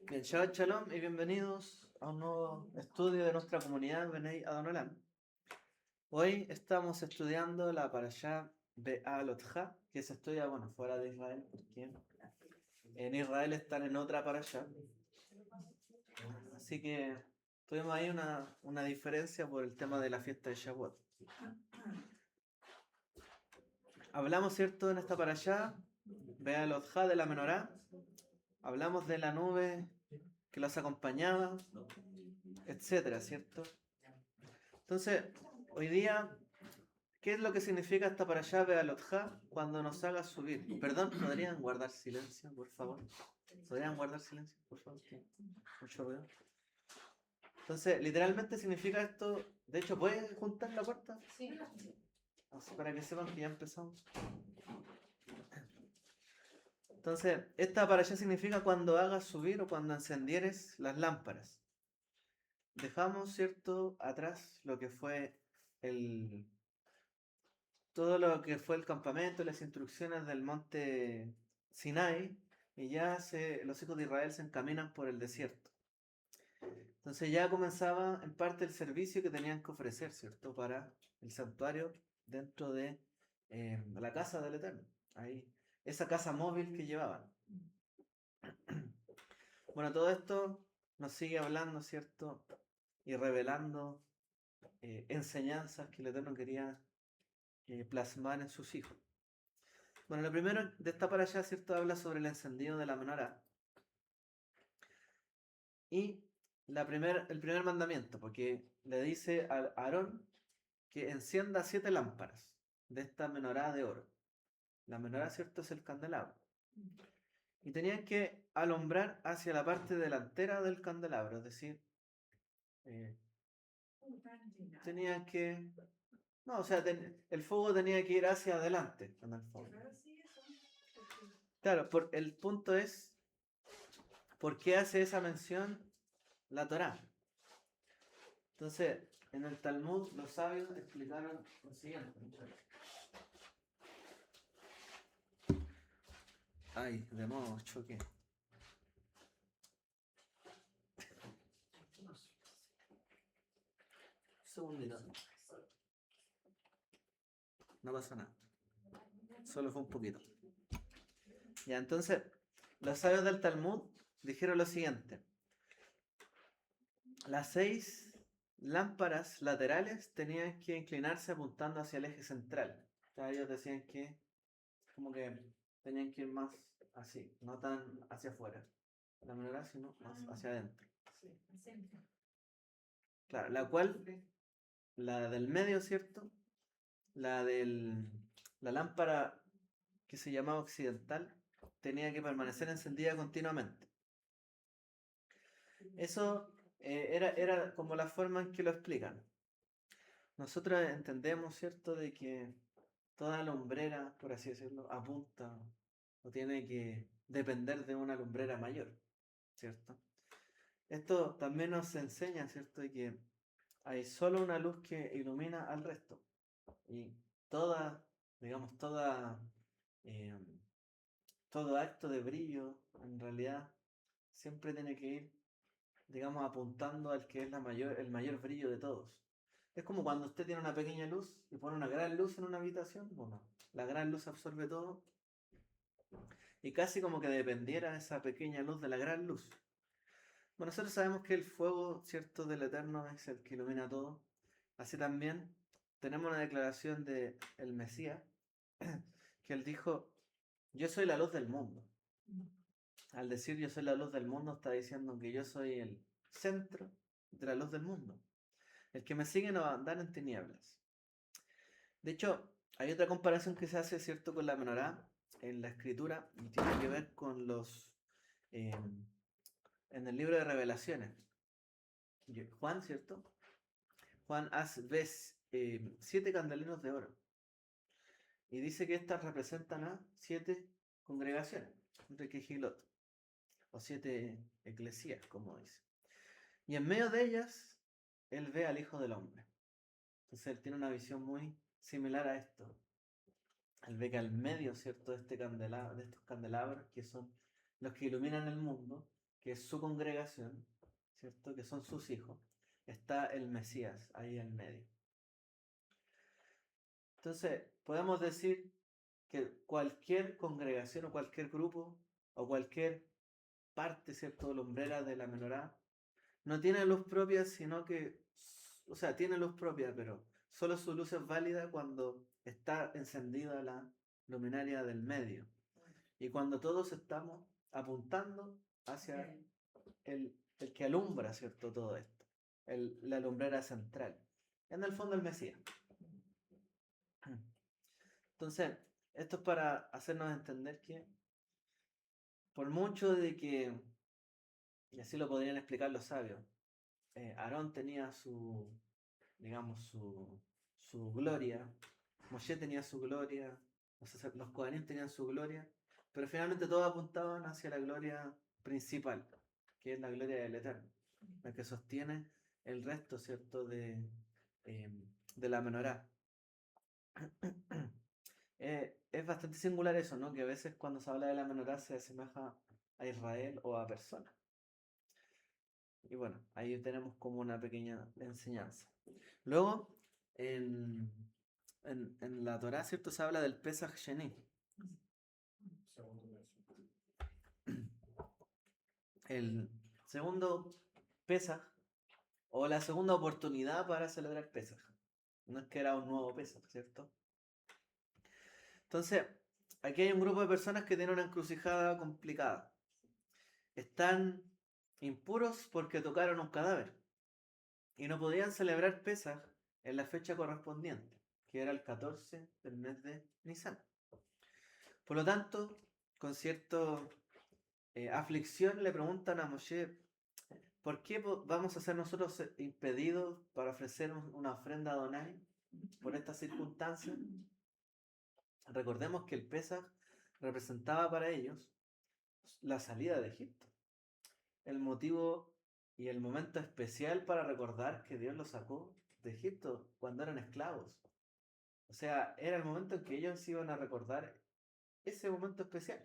Bien, Shabbat Shalom y bienvenidos a un nuevo estudio de nuestra comunidad Benei Adonolam. Hoy estamos estudiando la Parashá Be'alotja, que se estudia, fuera de Israel, porque en Israel están en otra Parashá. Así que tuvimos ahí una diferencia por el tema de la fiesta de Shavuot. Hablamos, ¿cierto?, en esta Parashá Be'alotja de la menorá. Hablamos de la nube que los acompañaba, etcétera, ¿cierto? Entonces, hoy día, ¿qué es lo que significa esta parashá Be'alotja cuando nos haga subir? Perdón, ¿podrían guardar silencio, por favor? ¿Podrían guardar silencio, por favor? Mucho ruido. Entonces, literalmente significa esto. De hecho, ¿puedes juntar la puerta? Sí. Así para que sepan que ya empezamos. Entonces, esta parashá significa cuando hagas subir o cuando encendieres las lámparas. Dejamos, ¿cierto?, atrás lo que fue todo lo que fue el campamento, las instrucciones del monte Sinai, y ya los hijos de Israel se encaminan por el desierto. Entonces ya comenzaba en parte el servicio que tenían que ofrecer, ¿cierto?, para el santuario dentro de la casa del Eterno. Ahí, esa casa móvil que llevaban. Bueno, todo esto nos sigue hablando, ¿cierto?, y revelando enseñanzas que el Eterno quería plasmar en sus hijos. Bueno, lo primero de esta parashá, ¿cierto?, habla sobre el encendido de la menorá. Y el primer mandamiento, porque le dice a Aarón que encienda 7 lámparas de esta menorá de oro. La menorá, ¿cierto?, es el candelabro. Y tenían que alumbrar hacia la parte delantera del candelabro, es decir, tenían que... No, o sea, el fuego tenía que ir hacia adelante en el fondo. Claro, el punto es, ¿por qué hace esa mención la Torá? Entonces, en el Talmud los sabios explicaron lo siguiente. Ay, de nuevo choqué. Un segundito. No pasa nada. Solo fue un poquito. Ya, entonces, los sabios del Talmud dijeron lo siguiente. Las 6 lámparas laterales tenían que inclinarse apuntando hacia el eje central. O sea, ellos decían que como que tenían que ir más así, no tan hacia afuera. La menorá, sino más hacia adentro. Claro, la del medio, ¿cierto? La lámpara que se llamaba occidental tenía que permanecer encendida continuamente. Eso era como la forma en que lo explican. Nosotros entendemos, ¿cierto?, de que toda lumbrera, por así decirlo, apunta o tiene que depender de una lumbrera mayor, ¿cierto? Esto también nos enseña, ¿cierto?, de que hay solo una luz que ilumina al resto. Y digamos, eh, todo acto de brillo, en realidad, siempre tiene que ir, digamos, apuntando al que es el mayor brillo de todos. Es como cuando usted tiene una pequeña luz y pone una gran luz en una habitación, bueno, la gran luz absorbe todo y casi como que dependiera esa pequeña luz de la gran luz. Bueno, nosotros sabemos que el fuego, ¿cierto?, del Eterno es el que ilumina todo. Así también tenemos una declaración de el Mesías, que él dijo, yo soy la luz del mundo. Al decir yo soy la luz del mundo, está diciendo que yo soy el centro de la luz del mundo. El que me sigue no va a andar en tinieblas. De hecho, hay otra comparación que se hace, ¿cierto?, con la menorá en la escritura y tiene que ver con en el libro de Revelaciones. Juan, ¿cierto? Juan ves 7 candeleros de oro. Y dice que estas representan a 7 congregaciones, de Kehilot, o 7 eclesías, como dice. Y en medio de ellas, él ve al Hijo del Hombre. Entonces él tiene una visión muy similar a esto. Él ve que al medio, ¿cierto?, de estos candelabros, que son los que iluminan el mundo, que es su congregación, ¿cierto? Que son sus hijos, está el Mesías ahí en medio. Entonces, podemos decir que cualquier congregación o cualquier grupo o cualquier parte, ¿cierto?, lumbrera de la menorá no tiene luz propia, sino que, o sea, tiene luz propia, pero solo su luz es válida cuando está encendida la luminaria del medio. Y cuando todos estamos apuntando hacia el que alumbra, ¿cierto?, todo esto. La lumbrera central. En el fondo el Mesías. Entonces, esto es para hacernos entender que por mucho de que, y así lo podrían explicar los sabios, Aarón tenía digamos, su gloria, Moshe tenía su gloria, los Kohanim tenían su gloria, pero finalmente todos apuntaban hacia la gloria principal, que es la gloria del Eterno, la que sostiene el resto, ¿cierto?, de la menorá. Es bastante singular eso, ¿no? Que a veces cuando se habla de la menorá se asemeja a Israel o a personas. Y bueno, ahí tenemos como una pequeña enseñanza. Luego, en, en la Torá, ¿cierto? Se habla del Pesach Sheni. El segundo Pesach, o la segunda oportunidad para celebrar Pesach. No es que era un nuevo Pesach, ¿cierto? Entonces, aquí hay un grupo de personas que tienen una encrucijada complicada. Están impuros porque tocaron un cadáver y no podían celebrar Pesaj en la fecha correspondiente, que era el 14 del mes de Nisan. Por lo tanto, con cierta aflicción le preguntan a Moshe, ¿por qué vamos a ser nosotros impedidos para ofrecer una ofrenda a Adonai por estas circunstancias? Recordemos que el Pesaj representaba para ellos la salida de Egipto, el motivo y el momento especial para recordar que Dios los sacó de Egipto cuando eran esclavos. O sea, era el momento en que ellos iban a recordar ese momento especial.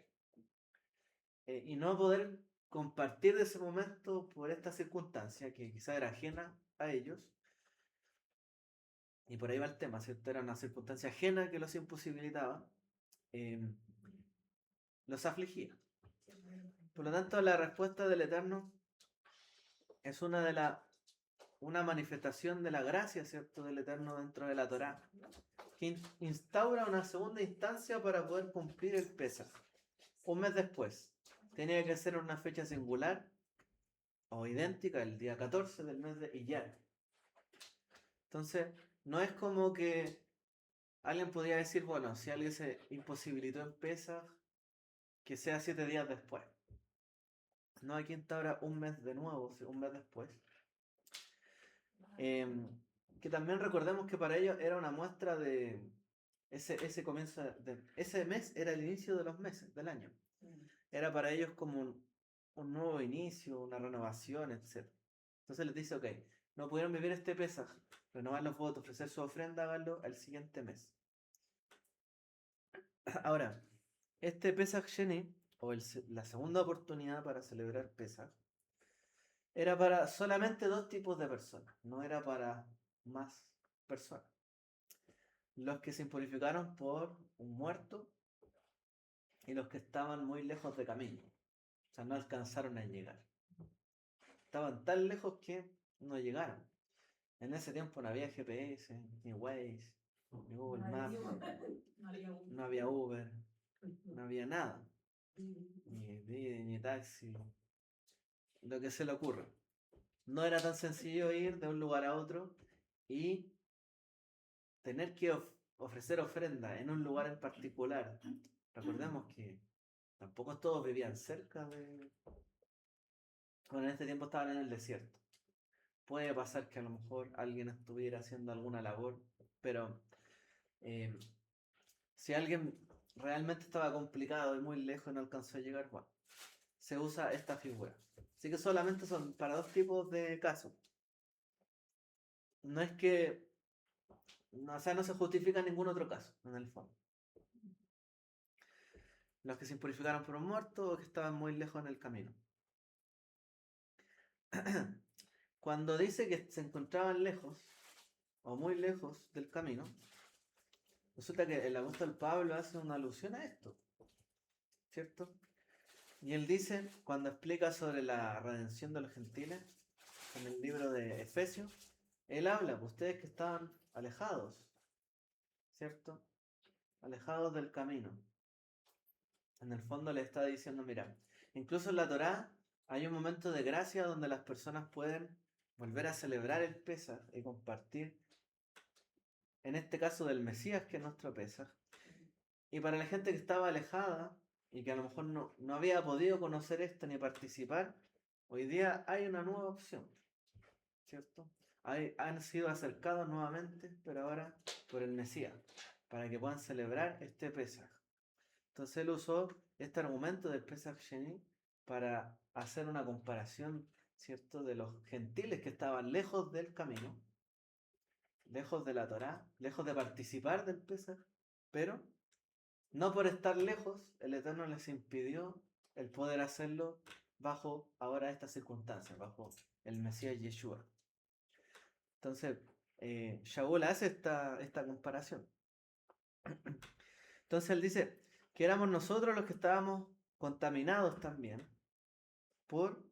Y no poder compartir ese momento por esta circunstancia que quizá era ajena a ellos. Y por ahí va el tema, ¿cierto? Era una circunstancia ajena que los imposibilitaba. Los afligía. Por lo tanto, la respuesta del Eterno es una manifestación de la gracia, ¿cierto?, del Eterno dentro de la Torá, que instaura una segunda instancia para poder cumplir el Pesaj. Un mes después, tenía que ser una fecha singular o idéntica, el día 14 del mes de Iyar. Entonces, no es como que alguien podría decir, bueno, si alguien se imposibilitó en Pesaj, que sea 7 días después. No, aquí instaura un mes de nuevo, un mes después. Que también recordemos que para ellos era una muestra de ese comienzo, ese mes era el inicio de los meses del año. Era para ellos como un nuevo inicio, una renovación, etc. Entonces les dice, ok, no pudieron vivir este Pesaj, renovar los votos, ofrecer su ofrenda, háganlo al siguiente mes. Ahora, este Pesaj Sheni, o la segunda oportunidad para celebrar Pesaj, era para solamente 2 tipos de personas, no era para más personas. Los que se impurificaron por un muerto y los que estaban muy lejos de camino. O sea, no alcanzaron a llegar. Estaban tan lejos que no llegaron. En ese tiempo no había GPS, ni Waze, ni Google Maps, no había Uber, no había nada. Ni Didi, ni taxi, lo que se le ocurra. No era tan sencillo ir de un lugar a otro y tener que ofrecer ofrenda en un lugar en particular. Recordemos que tampoco todos vivían cerca de... Bueno, en este tiempo estaban en el desierto. Puede pasar que a lo mejor alguien estuviera haciendo alguna labor, pero si alguien realmente estaba complicado y muy lejos y no alcanzó a llegar, bueno, se usa esta figura. Así que solamente son para 2 tipos de casos. No es que, o sea, no se justifica ningún otro caso, en el fondo. Los que se impurificaron por un muerto o que estaban muy lejos en el camino. cuando dice que se encontraban lejos, o muy lejos del camino, resulta que el apóstol Pablo hace una alusión a esto, ¿cierto? Y él dice, cuando explica sobre la redención de los gentiles, en el libro de Efesios, él habla, pues ustedes que estaban alejados, ¿cierto? Alejados del camino. En el fondo le está diciendo, mira, incluso en la Torá hay un momento de gracia donde las personas pueden volver a celebrar el Pesaj y compartir, en este caso del Mesías, que es nuestro Pesaj. Y para la gente que estaba alejada y que a lo mejor no había podido conocer esto ni participar, hoy día hay una nueva opción, ¿cierto? Han sido acercados nuevamente, pero ahora por el Mesías, para que puedan celebrar este Pesaj. Entonces él usó este argumento del Pesach Sheni para hacer una comparación, ¿cierto?, de los gentiles que estaban lejos del camino, lejos de la Torá, lejos de participar del Pesach, pero no por estar lejos, el Eterno les impidió el poder hacerlo bajo ahora estas circunstancias, bajo el Mesías Yeshua. Entonces, Shaul hace esta comparación. Entonces él dice que éramos nosotros los que estábamos contaminados también por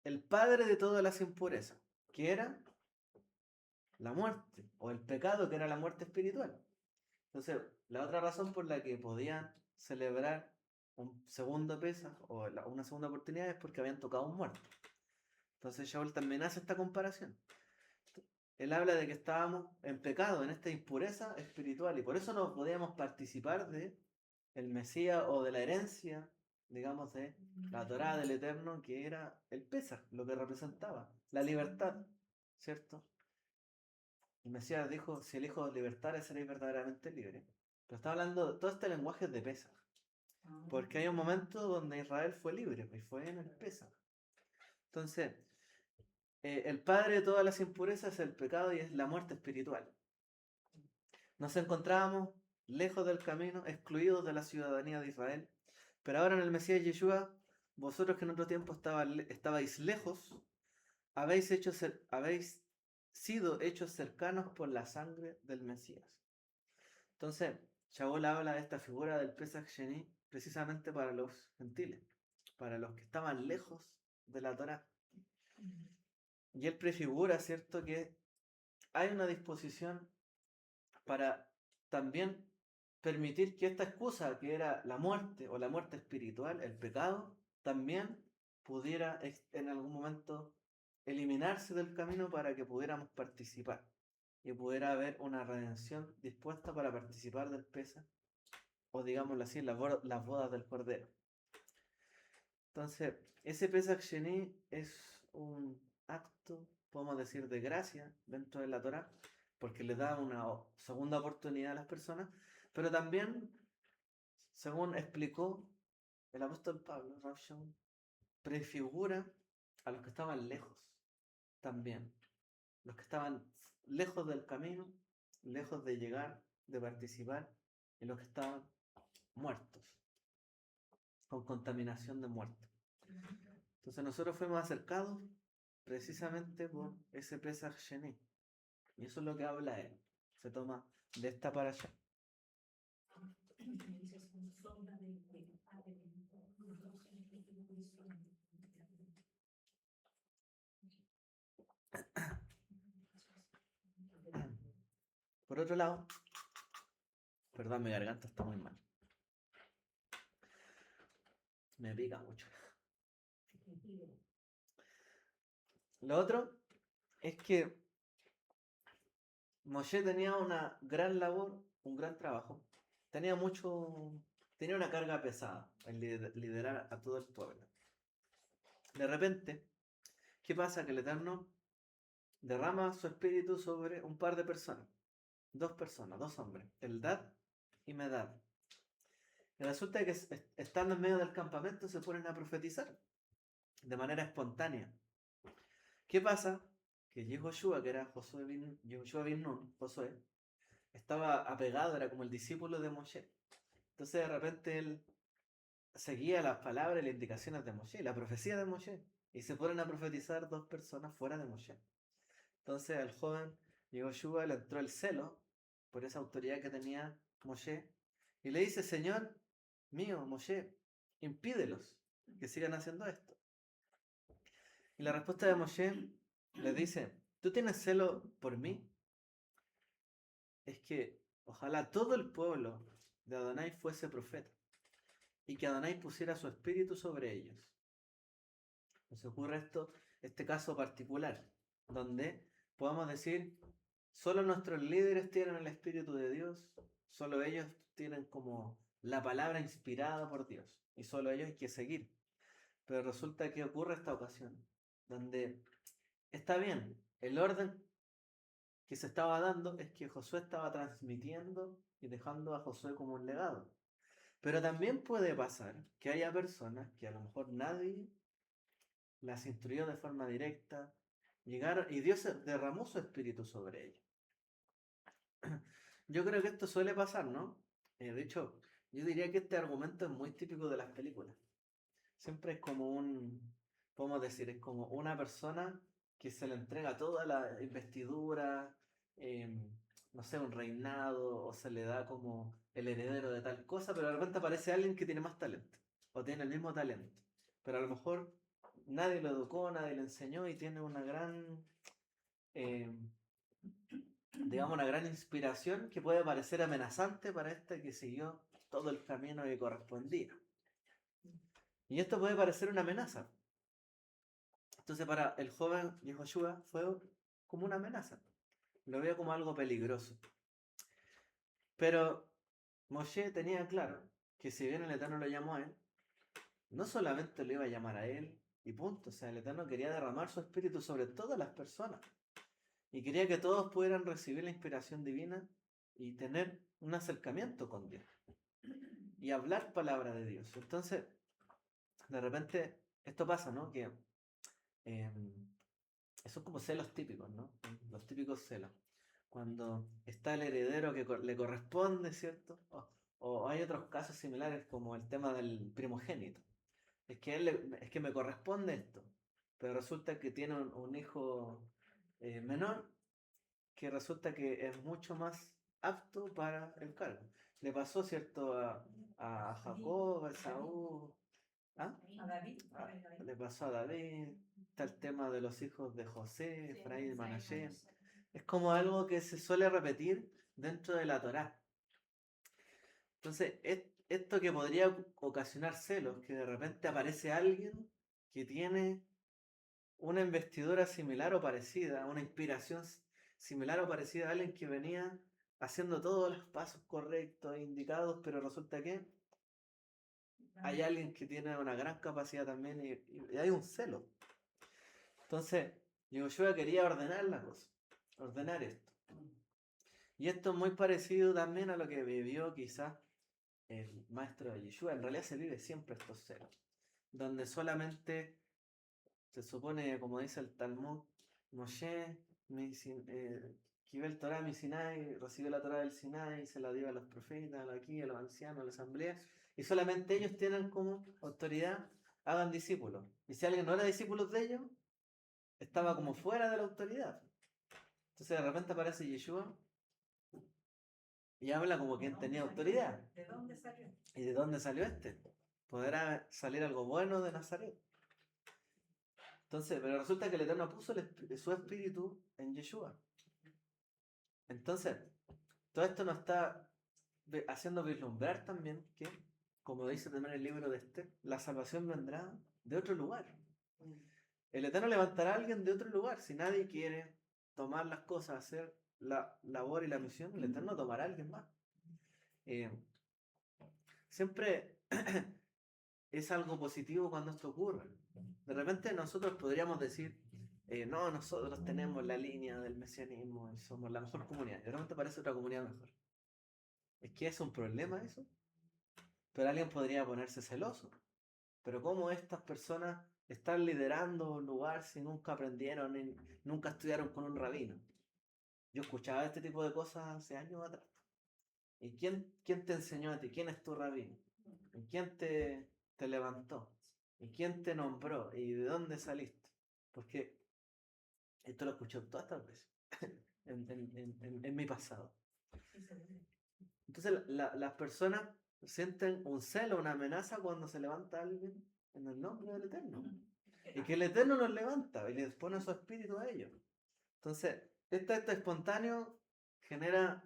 el padre de todas las impurezas, que era la muerte, o el pecado, que era la muerte espiritual. Entonces, la otra razón por la que podían celebrar un segundo Pesaj o una segunda oportunidad es porque habían tocado un muerto. Entonces Shaul también hace esta comparación. Él habla de que estábamos en pecado, en esta impureza espiritual, y por eso no podíamos participar de el Mesías o de la herencia, digamos, de la Torá del Eterno, que era el Pesaj, lo que representaba, la libertad, ¿cierto? El Mesías dijo, si el Hijo os libertare, seréis verdaderamente libres. Pero está hablando, todo este lenguaje de Pesaj, porque hay un momento donde Israel fue libre, y fue en el Pesaj. Entonces, el padre de todas las impurezas es el pecado y es la muerte espiritual. Nos encontrábamos lejos del camino, excluidos de la ciudadanía de Israel, pero ahora en el Mesías Yeshua, vosotros que en otro tiempo estabais lejos, habéis sido hechos cercanos por la sangre del Mesías. Entonces, Shaul habla de esta figura del Pesach Sheni precisamente para los gentiles, para los que estaban lejos de la Torá. Y él prefigura, ¿cierto?, que hay una disposición para también permitir que esta excusa, que era la muerte o la muerte espiritual, el pecado, también pudiera en algún momento eliminarse del camino para que pudiéramos participar y pudiera haber una redención dispuesta para participar del Pesaj, o digámoslo así, las bodas del Cordero. Entonces, ese Pesach Sheni es un acto, podemos decir, de gracia dentro de la Torá, porque le da una segunda oportunidad a las personas, pero también, según explicó el apóstol Pablo, Rav Shaul, prefigura a los que estaban lejos también, los que estaban lejos del camino, lejos de llegar, de participar, y los que estaban muertos, con contaminación de muerte. Entonces nosotros fuimos acercados precisamente por ese Pesach Sheni. Y eso es lo que habla él. Se toma de esta parasha. Por otro lado, perdón, mi garganta está muy mal. Me pica mucho. Lo otro es que Moshe tenía una gran labor, un gran trabajo. Tenía una carga pesada en liderar a todo el pueblo. De repente, ¿qué pasa? Que el Eterno derrama su espíritu sobre un par de personas. Dos hombres, Eldad y Medad. Y resulta que estando en medio del campamento se ponen a profetizar de manera espontánea. ¿Qué pasa? Que Yehoshua, que era Yehoshua bin Nun, Josué, estaba apegado, era como el discípulo de Moshe. Entonces de repente él seguía las palabras y las indicaciones de Moshe, la profecía de Moshe. Y se ponen a profetizar dos personas fuera de Moshe. Entonces al joven Yehoshua le entró el celo por esa autoridad que tenía Moshe y le dice, Señor mío, Moshe, impídelos que sigan haciendo esto. Y la respuesta de Moshe le dice, ¿tú tienes celo por mí? Es que ojalá todo el pueblo de Adonai fuese profeta y que Adonai pusiera su espíritu sobre ellos. Nos ocurre este caso particular, donde podemos decir, solo nuestros líderes tienen el espíritu de Dios, solo ellos tienen como la palabra inspirada por Dios, y solo ellos hay que seguir. Pero resulta que ocurre esta ocasión, donde está bien, el orden que se estaba dando es que Josué estaba transmitiendo y dejando a Josué como un legado. Pero también puede pasar que haya personas que a lo mejor nadie las instruyó de forma directa, llegaron y Dios derramó su espíritu sobre ellos. Yo creo que esto suele pasar, ¿no? De hecho, yo diría que este argumento es muy típico de las películas. Siempre es como podemos decir, es como una persona que se le entrega toda la investidura, no sé, un reinado, o se le da como el heredero de tal cosa, pero de repente aparece alguien que tiene más talento, o tiene el mismo talento, pero a lo mejor nadie lo educó, nadie lo enseñó y tiene una gran, eh, digamos, una gran inspiración que puede parecer amenazante para este que siguió todo el camino que correspondía. Y esto puede parecer una amenaza. Entonces para el joven Yehoshua fue como una amenaza. Lo veo como algo peligroso. Pero Moshe tenía claro que si bien el Eterno lo llamó a él, no solamente lo iba a llamar a él y punto. O sea, el Eterno quería derramar su espíritu sobre todas las personas. Y quería que todos pudieran recibir la inspiración divina y tener un acercamiento con Dios. Y hablar palabra de Dios. Entonces, de repente, esto pasa, ¿no? Que son como celos típicos, ¿no? Los típicos celos. Cuando está el heredero que le corresponde, ¿cierto? O hay otros casos similares como el tema del primogénito. Es que me corresponde esto, pero resulta que tiene un hijo menor que resulta que es mucho más apto para el cargo. Le pasó, ¿cierto? A Jacob, a Esaú, ¿ah? A David. Le pasó a David, está el tema de los hijos de José, Efraín y Manasés. Es como algo que se suele repetir dentro de la Torá. Entonces, esto que podría ocasionar celos, que de repente aparece alguien que tiene una investidura similar o parecida, una inspiración similar o parecida a alguien que venía haciendo todos los pasos correctos e indicados, pero resulta que hay alguien que tiene una gran capacidad también y hay un celo. Entonces, Yehoshua quería ordenar la cosa, ordenar esto. Y esto es muy parecido también a lo que vivió quizás el maestro de Yeshua. En realidad se vive siempre estos celos, donde solamente se supone, como dice el Talmud, Moshe, Kibel Torah mi Sinai, recibió la Torah del Sinai, se la dio a los profetas, aquí, a los ancianos, a la asamblea, y solamente ellos tienen como autoridad, hagan discípulos. Y si alguien no era discípulo de ellos, estaba como fuera de la autoridad. Entonces de repente aparece Yeshua y habla como quien tenía autoridad. ¿De dónde salió? ¿Y de dónde salió este? ¿Podrá salir algo bueno de Nazaret? Entonces, pero resulta que el Eterno puso su espíritu en Yeshua. Entonces, todo esto nos está haciendo vislumbrar también que, como dice también el libro de Esther, la salvación vendrá de otro lugar. El Eterno levantará a alguien de otro lugar. Si nadie quiere tomar las cosas, hacer la labor y la misión, el Eterno tomará a alguien más. Eh, Siempre es algo positivo cuando esto ocurre. De repente nosotros podríamos decir, no, nosotros tenemos la línea del mesianismo y somos la mejor comunidad. Y de repente parece otra comunidad mejor. ¿Es que es un problema eso? Pero alguien podría ponerse celoso. Pero ¿cómo estas personas están liderando un lugar si nunca aprendieron, nunca estudiaron con un rabino? Yo escuchaba este tipo de cosas hace años atrás. ¿Y quién te enseñó a ti? ¿Quién es tu rabino? ¿Y quién te levantó? ¿Y quién te nombró? ¿Y de dónde saliste? Porque esto lo he escuchado todas estas veces en mi pasado. Entonces las personas sienten un celo, una amenaza cuando se levanta alguien en el nombre del Eterno. Y que el Eterno los levanta y les pone su espíritu a ellos. Entonces, este acto espontáneo genera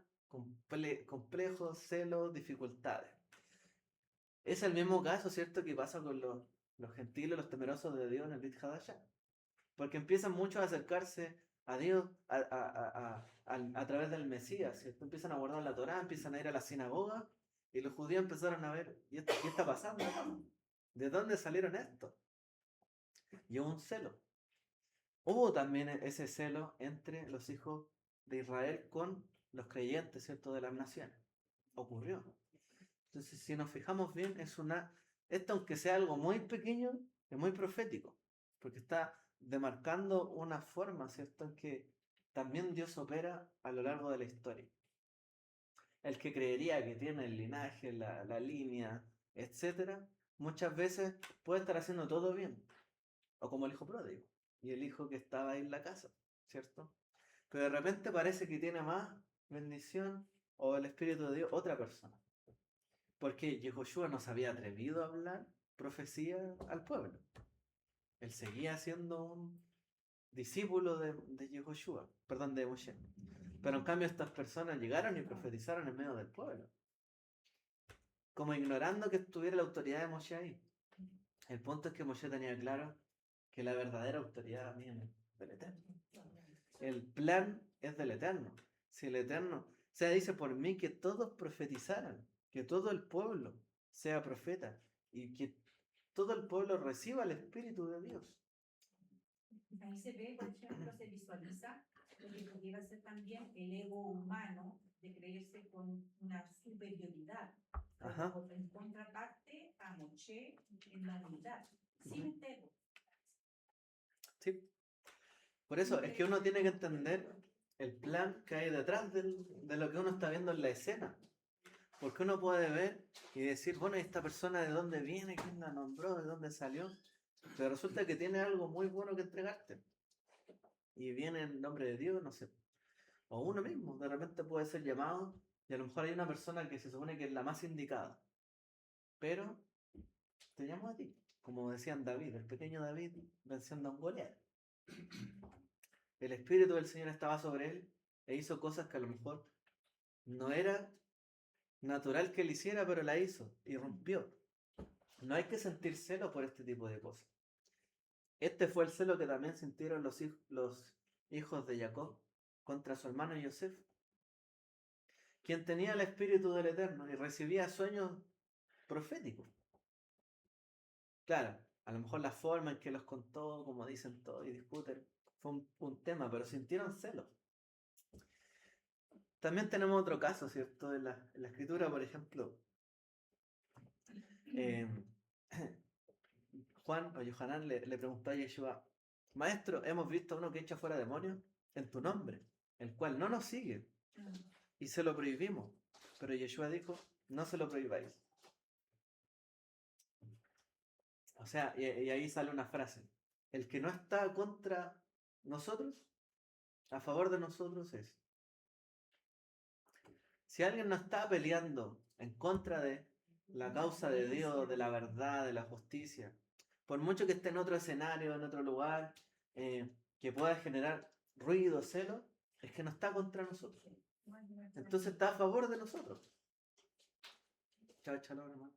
complejos, celos, dificultades. Es el mismo caso, ¿cierto?, que pasa con los gentiles, los temerosos de Dios en el Brit Hadashah. Porque empiezan muchos a acercarse a Dios a través del Mesías, ¿cierto? Empiezan a guardar la Torá, empiezan a ir a la sinagoga, y los judíos empezaron a ver, ¿y esto qué está pasando acá? ¿De dónde salieron estos? Y hubo un celo. Hubo también ese celo entre los hijos de Israel con los creyentes, ¿cierto?, de las naciones. Ocurrió. Entonces, si nos fijamos bien, esto, aunque sea algo muy pequeño, es muy profético, porque está demarcando una forma, ¿cierto?, en que también Dios opera a lo largo de la historia. El que creería que tiene el linaje, la línea, etcétera, muchas veces puede estar haciendo todo bien, o como el hijo pródigo, y el hijo que estaba ahí en la casa, ¿cierto? Pero de repente parece que tiene más bendición o el Espíritu de Dios otra persona. Porque Yehoshua no se había atrevido a hablar profecía al pueblo. Él seguía siendo un discípulo de Yehoshua, perdón, de Moshe. Pero en cambio estas personas llegaron y profetizaron en medio del pueblo. Como ignorando que estuviera la autoridad de Moshe ahí. El punto es que Moshe tenía claro que la verdadera autoridad viene del Eterno. El plan es del Eterno. Si el Eterno, dice por mí que todos profetizaran, que todo el pueblo sea profeta y que todo el pueblo reciba el Espíritu de Dios. Ahí se ve, por ejemplo, se visualiza lo que pudiera ser también el ego humano de creerse con una superioridad. Ajá. En contraparte a Moshe en la unidad, sin ego. Sí. Por eso es que uno tiene que entender el plan que hay detrás de lo que uno está viendo en la escena. Porque uno puede ver y decir, bueno, ¿esta persona de dónde viene? ¿Quién la nombró? ¿De dónde salió? Pero resulta que tiene algo muy bueno que entregarte. Y viene en nombre de Dios, no sé. O uno mismo, de repente puede ser llamado y a lo mejor hay una persona que se supone que es la más indicada. Pero te llamo a ti. Como decían David, el pequeño David venciendo a un Goliat. El Espíritu del Señor estaba sobre él e hizo cosas que a lo mejor no era natural que él hiciera, pero la hizo y rompió. No hay que sentir celo por este tipo de cosas. Este fue el celo que también sintieron los hijos de Jacob contra su hermano Yosef, quien tenía el Espíritu del Eterno y recibía sueños proféticos. Claro, a lo mejor la forma en que los contó, como dicen todos y discuten, fue un tema, pero sintieron celos. También tenemos otro caso, ¿cierto? En la escritura, por ejemplo, eh, Juan o Yohanan le preguntó a Yeshua, Maestro, hemos visto a uno que echa fuera demonios en tu nombre, el cual no nos sigue, y se lo prohibimos. Pero Yeshua dijo, no se lo prohibáis. O sea, y ahí sale una frase, el que no está contra nosotros, a favor de nosotros es. Si alguien no está peleando en contra de la causa de Dios, de la verdad, de la justicia, por mucho que esté en otro escenario, en otro lugar, que pueda generar ruido, celo, es que no está contra nosotros. Entonces está a favor de nosotros. Chao, chalo, hermano.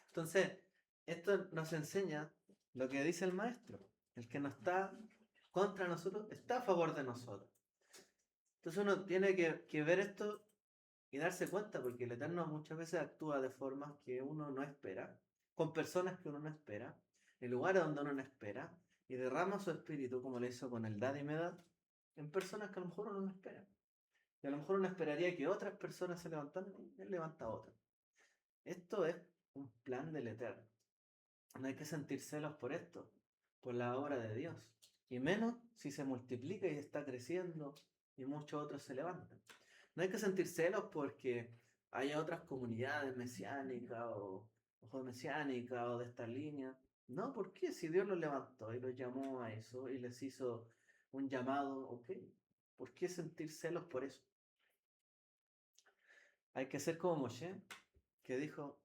Entonces, esto nos enseña lo que dice el maestro. El que no está contra nosotros está a favor de nosotros. Entonces uno tiene que ver esto y darse cuenta, porque el Eterno muchas veces actúa de formas que uno no espera, con personas que uno no espera, en lugares donde uno no espera, y derrama su espíritu, como lo hizo con el Dad y Medad, en personas que a lo mejor uno no espera. Y a lo mejor uno esperaría que otras personas se levantaran y él levanta a otras. Esto es un plan del Eterno. No hay que sentir celos por esto, por la obra de Dios. Y menos si se multiplica y está creciendo y muchos otros se levantan. No hay que sentir celos porque haya otras comunidades mesiánicas o o mesiánica o de esta línea. No, ¿por qué? Si Dios los levantó y los llamó a eso y les hizo un llamado, ok. ¿Por qué sentir celos por eso? Hay que ser como Moshe, que dijo,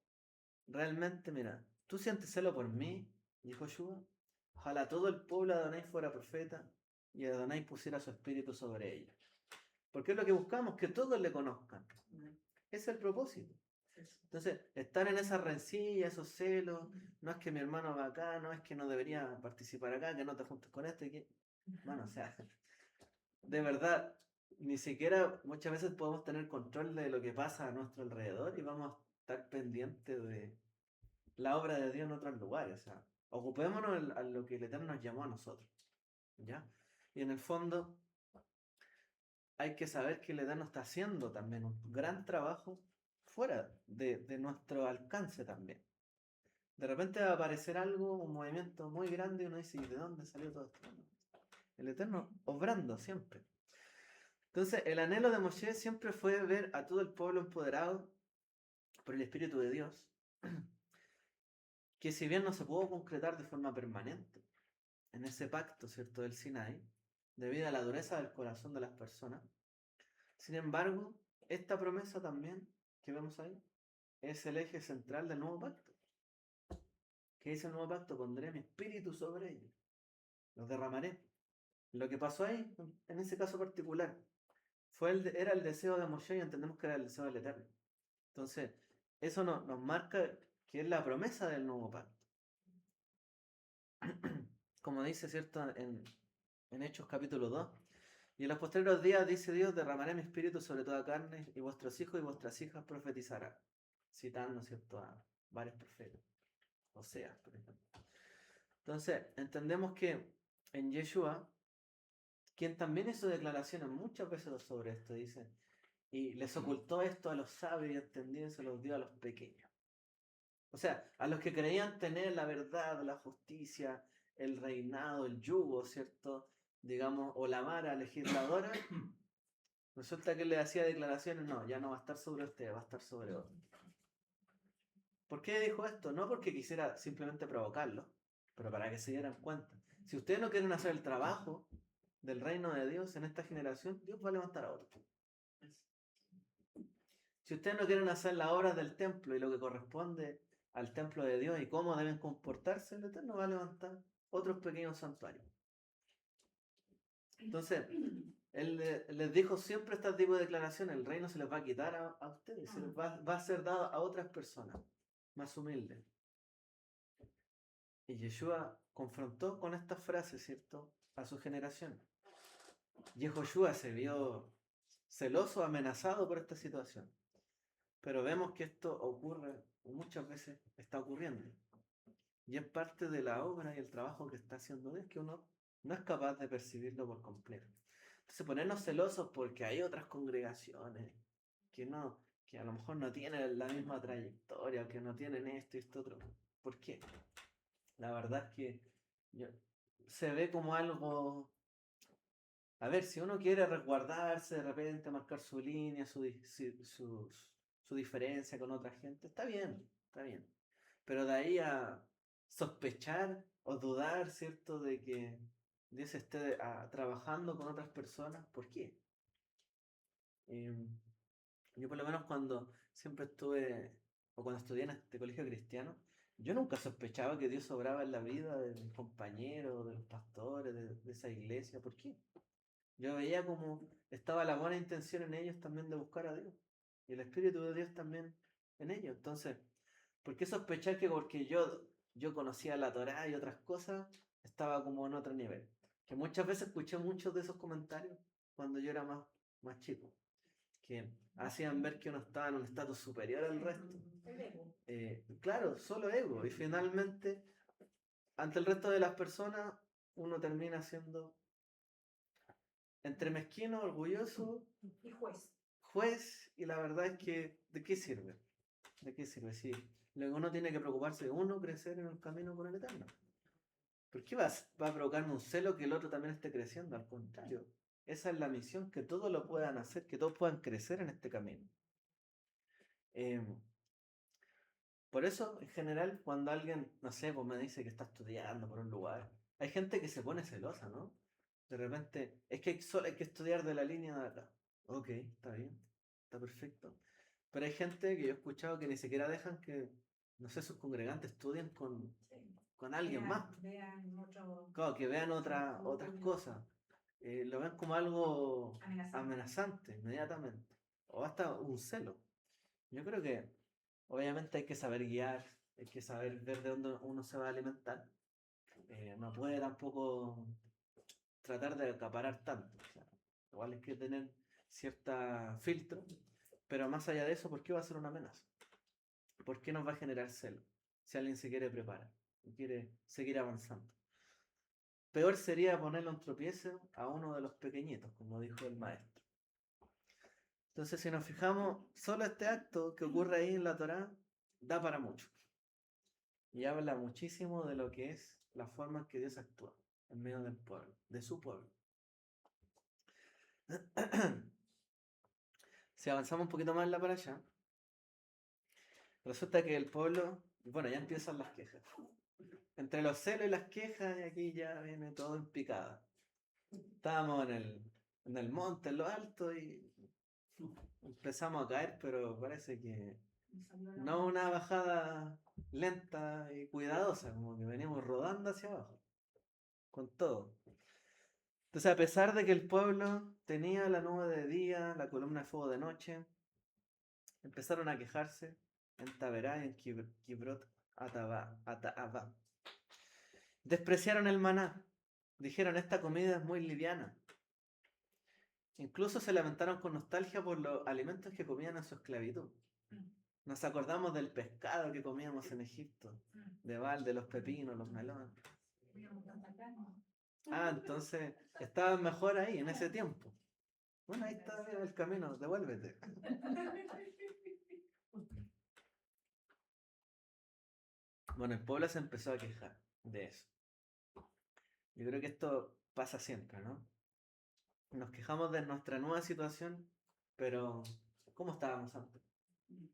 realmente, mira, tú sientes celo por mí, dijo Joshua, ojalá todo el pueblo de Adonai fuera profeta y Adonai pusiera su espíritu sobre ellos. Porque es lo que buscamos, que todos le conozcan. Ese es el propósito. Entonces, estar en esa rencilla, esos celos, no es que mi hermano va acá, no es que no debería participar acá, que no te juntes con este, que... Bueno, o sea, de verdad, ni siquiera muchas veces podemos tener control de lo que pasa a nuestro alrededor y vamos a estar pendientes de la obra de Dios en otros lugares. O sea, ocupémonos a lo que el Eterno nos llamó a nosotros. ¿Ya? Y en el fondo, hay que saber que el Eterno está haciendo también un gran trabajo fuera de nuestro alcance también. De repente va a aparecer algo, un movimiento muy grande y uno dice, ¿y de dónde salió todo esto? El Eterno obrando siempre. Entonces, el anhelo de Moshe siempre fue ver a todo el pueblo empoderado por el Espíritu de Dios, que si bien no se pudo concretar de forma permanente en ese pacto, ¿cierto?, del Sinaí, debido a la dureza del corazón de las personas, sin embargo, esta promesa también, que vemos ahí, es el eje central del nuevo pacto. ¿Qué dice el nuevo pacto? Pondré mi espíritu sobre ellos, los derramaré. Lo que pasó ahí, en ese caso particular, era el deseo de Moshe y entendemos que era el deseo del Eterno. Entonces, eso nos marca que es la promesa del nuevo pacto. Como dice, ¿cierto? En Hechos capítulo 2. Y en los posteriores días, dice Dios, derramaré mi espíritu sobre toda carne, y vuestros hijos y vuestras hijas profetizarán. Citando, ¿cierto?, a varios profetas. Oseas, por ejemplo. Entonces, entendemos que en Yeshua, quien también hizo declaraciones muchas veces sobre esto, dice, y les ocultó esto a los sabios y entendidos, se los dio a los pequeños. O sea, a los que creían tener la verdad, la justicia, el reinado, el yugo, ¿cierto? Digamos, o la vara legisladora, resulta que él le hacía declaraciones, no, ya no va a estar sobre usted, va a estar sobre otro. ¿Por qué dijo esto? No porque quisiera simplemente provocarlo, pero para que se dieran cuenta. Si ustedes no quieren hacer el trabajo del reino de Dios en esta generación, Dios va a levantar a otro. Si ustedes no quieren hacer las obras del templo y lo que corresponde al templo de Dios y cómo deben comportarse, el Eterno va a levantar otros pequeños santuarios. Entonces, él les dijo siempre este tipo de declaraciones, el reino se les va a quitar a ustedes, se les va a ser dado a otras personas más humildes. Y Yeshua confrontó con estas frases, ¿cierto?, a su generación. Yehoshua se vio celoso, amenazado por esta situación. Pero vemos que esto ocurre, muchas veces está ocurriendo. Y es parte de la obra y el trabajo que está haciendo Dios, que uno no es capaz de percibirlo por completo. Entonces, ponernos celosos porque hay otras congregaciones que a lo mejor no tienen la misma trayectoria, o que no tienen esto y esto otro. ¿Por qué? La verdad es que se ve como algo. A ver, si uno quiere resguardarse de repente, marcar su línea, su diferencia con otra gente, está bien, está bien. Pero de ahí a sospechar o dudar, ¿cierto?, de que Dios esté trabajando con otras personas, ¿por qué? Yo por lo menos cuando siempre estuve, o cuando estudié en este colegio cristiano, yo nunca sospechaba que Dios obraba en la vida de mis compañeros, de los pastores, de esa iglesia. ¿Por qué? Yo veía como estaba la buena intención en ellos también de buscar a Dios. Y el Espíritu de Dios también en ellos. Entonces, ¿por qué sospechar que porque yo conocía la Torá y otras cosas, estaba como en otro nivel? Que muchas veces escuché muchos de esos comentarios cuando yo era más chico, que hacían ver que uno estaba en un estatus superior al resto. El ego. Claro, solo ego. Y finalmente, ante el resto de las personas, uno termina siendo entre mezquino, orgulloso, Y juez, y la verdad es que, ¿de qué sirve? ¿De qué sirve? Si luego uno tiene que preocuparse de uno crecer en el camino con el Eterno. ¿Por qué va a provocarme un celo que el otro también esté creciendo? Al contrario, esa es la misión, que todos lo puedan hacer, que todos puedan crecer en este camino. Por eso, en general, cuando alguien, no sé, pues me dice que está estudiando por un lugar, hay gente que se pone celosa, ¿no? De repente, es que solo hay que estudiar de la línea de acá. Ok, está bien, está perfecto. Pero hay gente que yo he escuchado que ni siquiera dejan que, no sé, sus congregantes estudien Sí. con alguien más. Vean otro Claro, que vean otras cosas. Lo ven como algo amenazante inmediatamente. O hasta un celo. Yo creo que obviamente hay que saber guiar, hay que saber ver de dónde uno se va a alimentar. No puede tampoco tratar de acaparar tanto. O sea, igual hay que tener cierta filtro, pero más allá de eso, ¿por qué va a ser una amenaza? ¿Por qué nos va a generar celo? Si alguien se quiere preparar y quiere seguir avanzando. Peor sería ponerle un tropiezo a uno de los pequeñitos, como dijo el maestro. Entonces, si nos fijamos, solo este acto que ocurre ahí en la Torá da para mucho. Y habla muchísimo de lo que es la forma en que Dios actúa en medio del pueblo, de su pueblo. Si avanzamos un poquito más en la para allá, resulta que el pueblo, bueno, ya empiezan las quejas. Entre los celos y las quejas, y aquí ya viene todo en picada. Estábamos en el monte, en lo alto, y empezamos a caer, pero parece que no una bajada lenta y cuidadosa, como que veníamos rodando hacia abajo, con todo. Entonces, a pesar de que el pueblo tenía la nube de día, la columna de fuego de noche, empezaron a quejarse en Taberá y en Kibrot Ataabá. Despreciaron el maná. Dijeron, esta comida es muy liviana. Incluso se lamentaron con nostalgia por los alimentos que comían en su esclavitud. Nos acordamos del pescado que comíamos en Egipto, de balde, los pepinos, los melones. Ah, entonces estaban mejor ahí, en ese tiempo. Bueno, ahí está el camino, devuélvete. Bueno, el pueblo se empezó a quejar de eso. Yo creo que esto pasa siempre, ¿no? Nos quejamos de nuestra nueva situación, pero ¿cómo estábamos antes?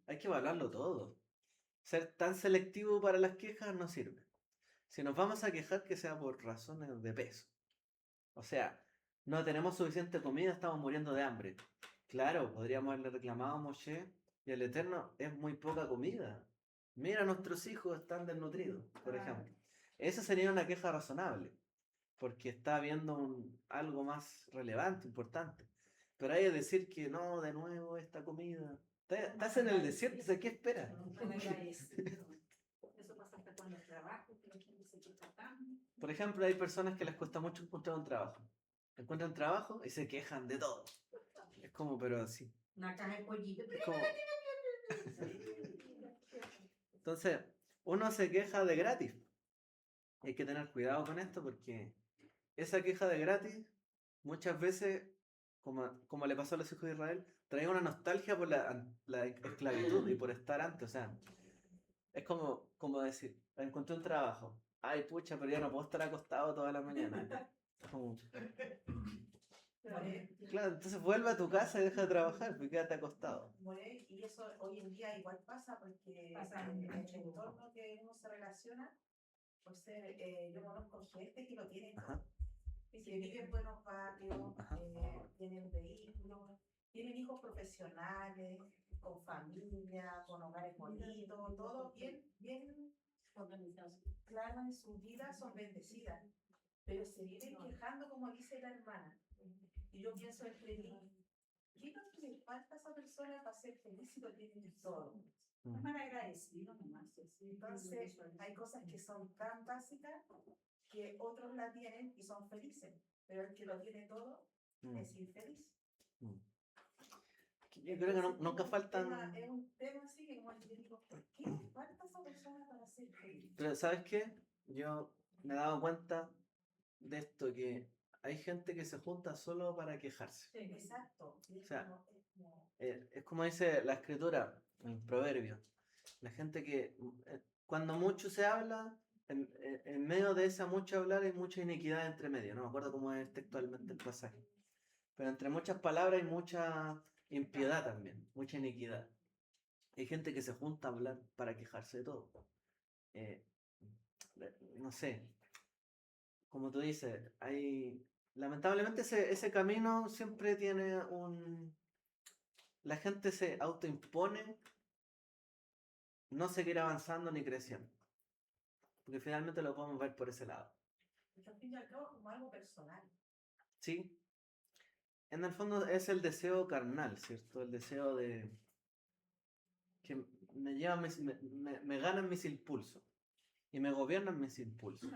Hay que evaluarlo todo. Ser tan selectivo para las quejas no sirve. Si nos vamos a quejar, que sea por razones de peso. O sea, no tenemos suficiente comida, estamos muriendo de hambre. Claro, podríamos haberle reclamado a Moshe y al Eterno, es muy poca comida. Mira, nuestros hijos están desnutridos, por ejemplo. Esa sería una queja razonable, porque está habiendo algo más relevante, importante. Pero hay que decir que no, de nuevo, esta comida. Estás en el desierto, ¿de qué esperas? Eso pasa hasta con los trabajos, que la gente se queja tanto. Por ejemplo, hay personas que les cuesta mucho encontrar un trabajo. Encuentran trabajo y se quejan de todo. Es como, pero así. Una caja de pollito. Es como... Entonces, uno se queja de gratis. Hay que tener cuidado con esto porque esa queja de gratis muchas veces, como le pasó a los hijos de Israel, trae una nostalgia por la esclavitud y por estar antes. O sea, es como decir, encontré un trabajo. Ay, pucha, pero ya no puedo estar acostado toda la mañana. Como, claro, entonces vuelve a tu casa y deja de trabajar, pues quédate acostado. Y eso hoy en día igual pasa porque en el entorno que uno se relaciona, por ser, yo conozco gente que lo tiene todo, que vive en buenos barrios, tienen vehículos, tienen hijos profesionales, con familia, con hogares bonitos, todo bien organizados. Claro, en su vida son bendecidas, pero se viven quejando como dice la hermana. Y yo pienso entre mí, ¿qué es lo que le falta a esa persona para ser feliz si lo tiene todo? Es mal agradecido nomás. Entonces, hay cosas que son tan básicas que otros la tienen y son felices, pero el que lo tiene todo es infeliz. Yo creo que nunca faltan... Es un tema así que como yo digo, ¿por qué le falta a esa persona para ser feliz? Pero ¿sabes qué? Yo me he dado cuenta de esto, que hay gente que se junta solo para quejarse. Sí, exacto. O sea, es como dice la escritura, el proverbio. La gente que cuando mucho se habla, en medio de esa mucho hablar hay mucha iniquidad entre medio. No me acuerdo cómo es textualmente el pasaje. Pero entre muchas palabras hay mucha impiedad también, mucha iniquidad. Hay gente que se junta a hablar para quejarse de todo. Eh, no sé, como tú dices, lamentablemente ese camino siempre tiene la gente se autoimpone no seguir avanzando ni creciendo. Porque finalmente lo podemos ver por ese lado. Porque al fin y al cabo es como algo personal. ¿Sí? En el fondo es el deseo carnal, ¿cierto? El deseo de que me ganan mis impulsos y me gobiernan mis impulsos.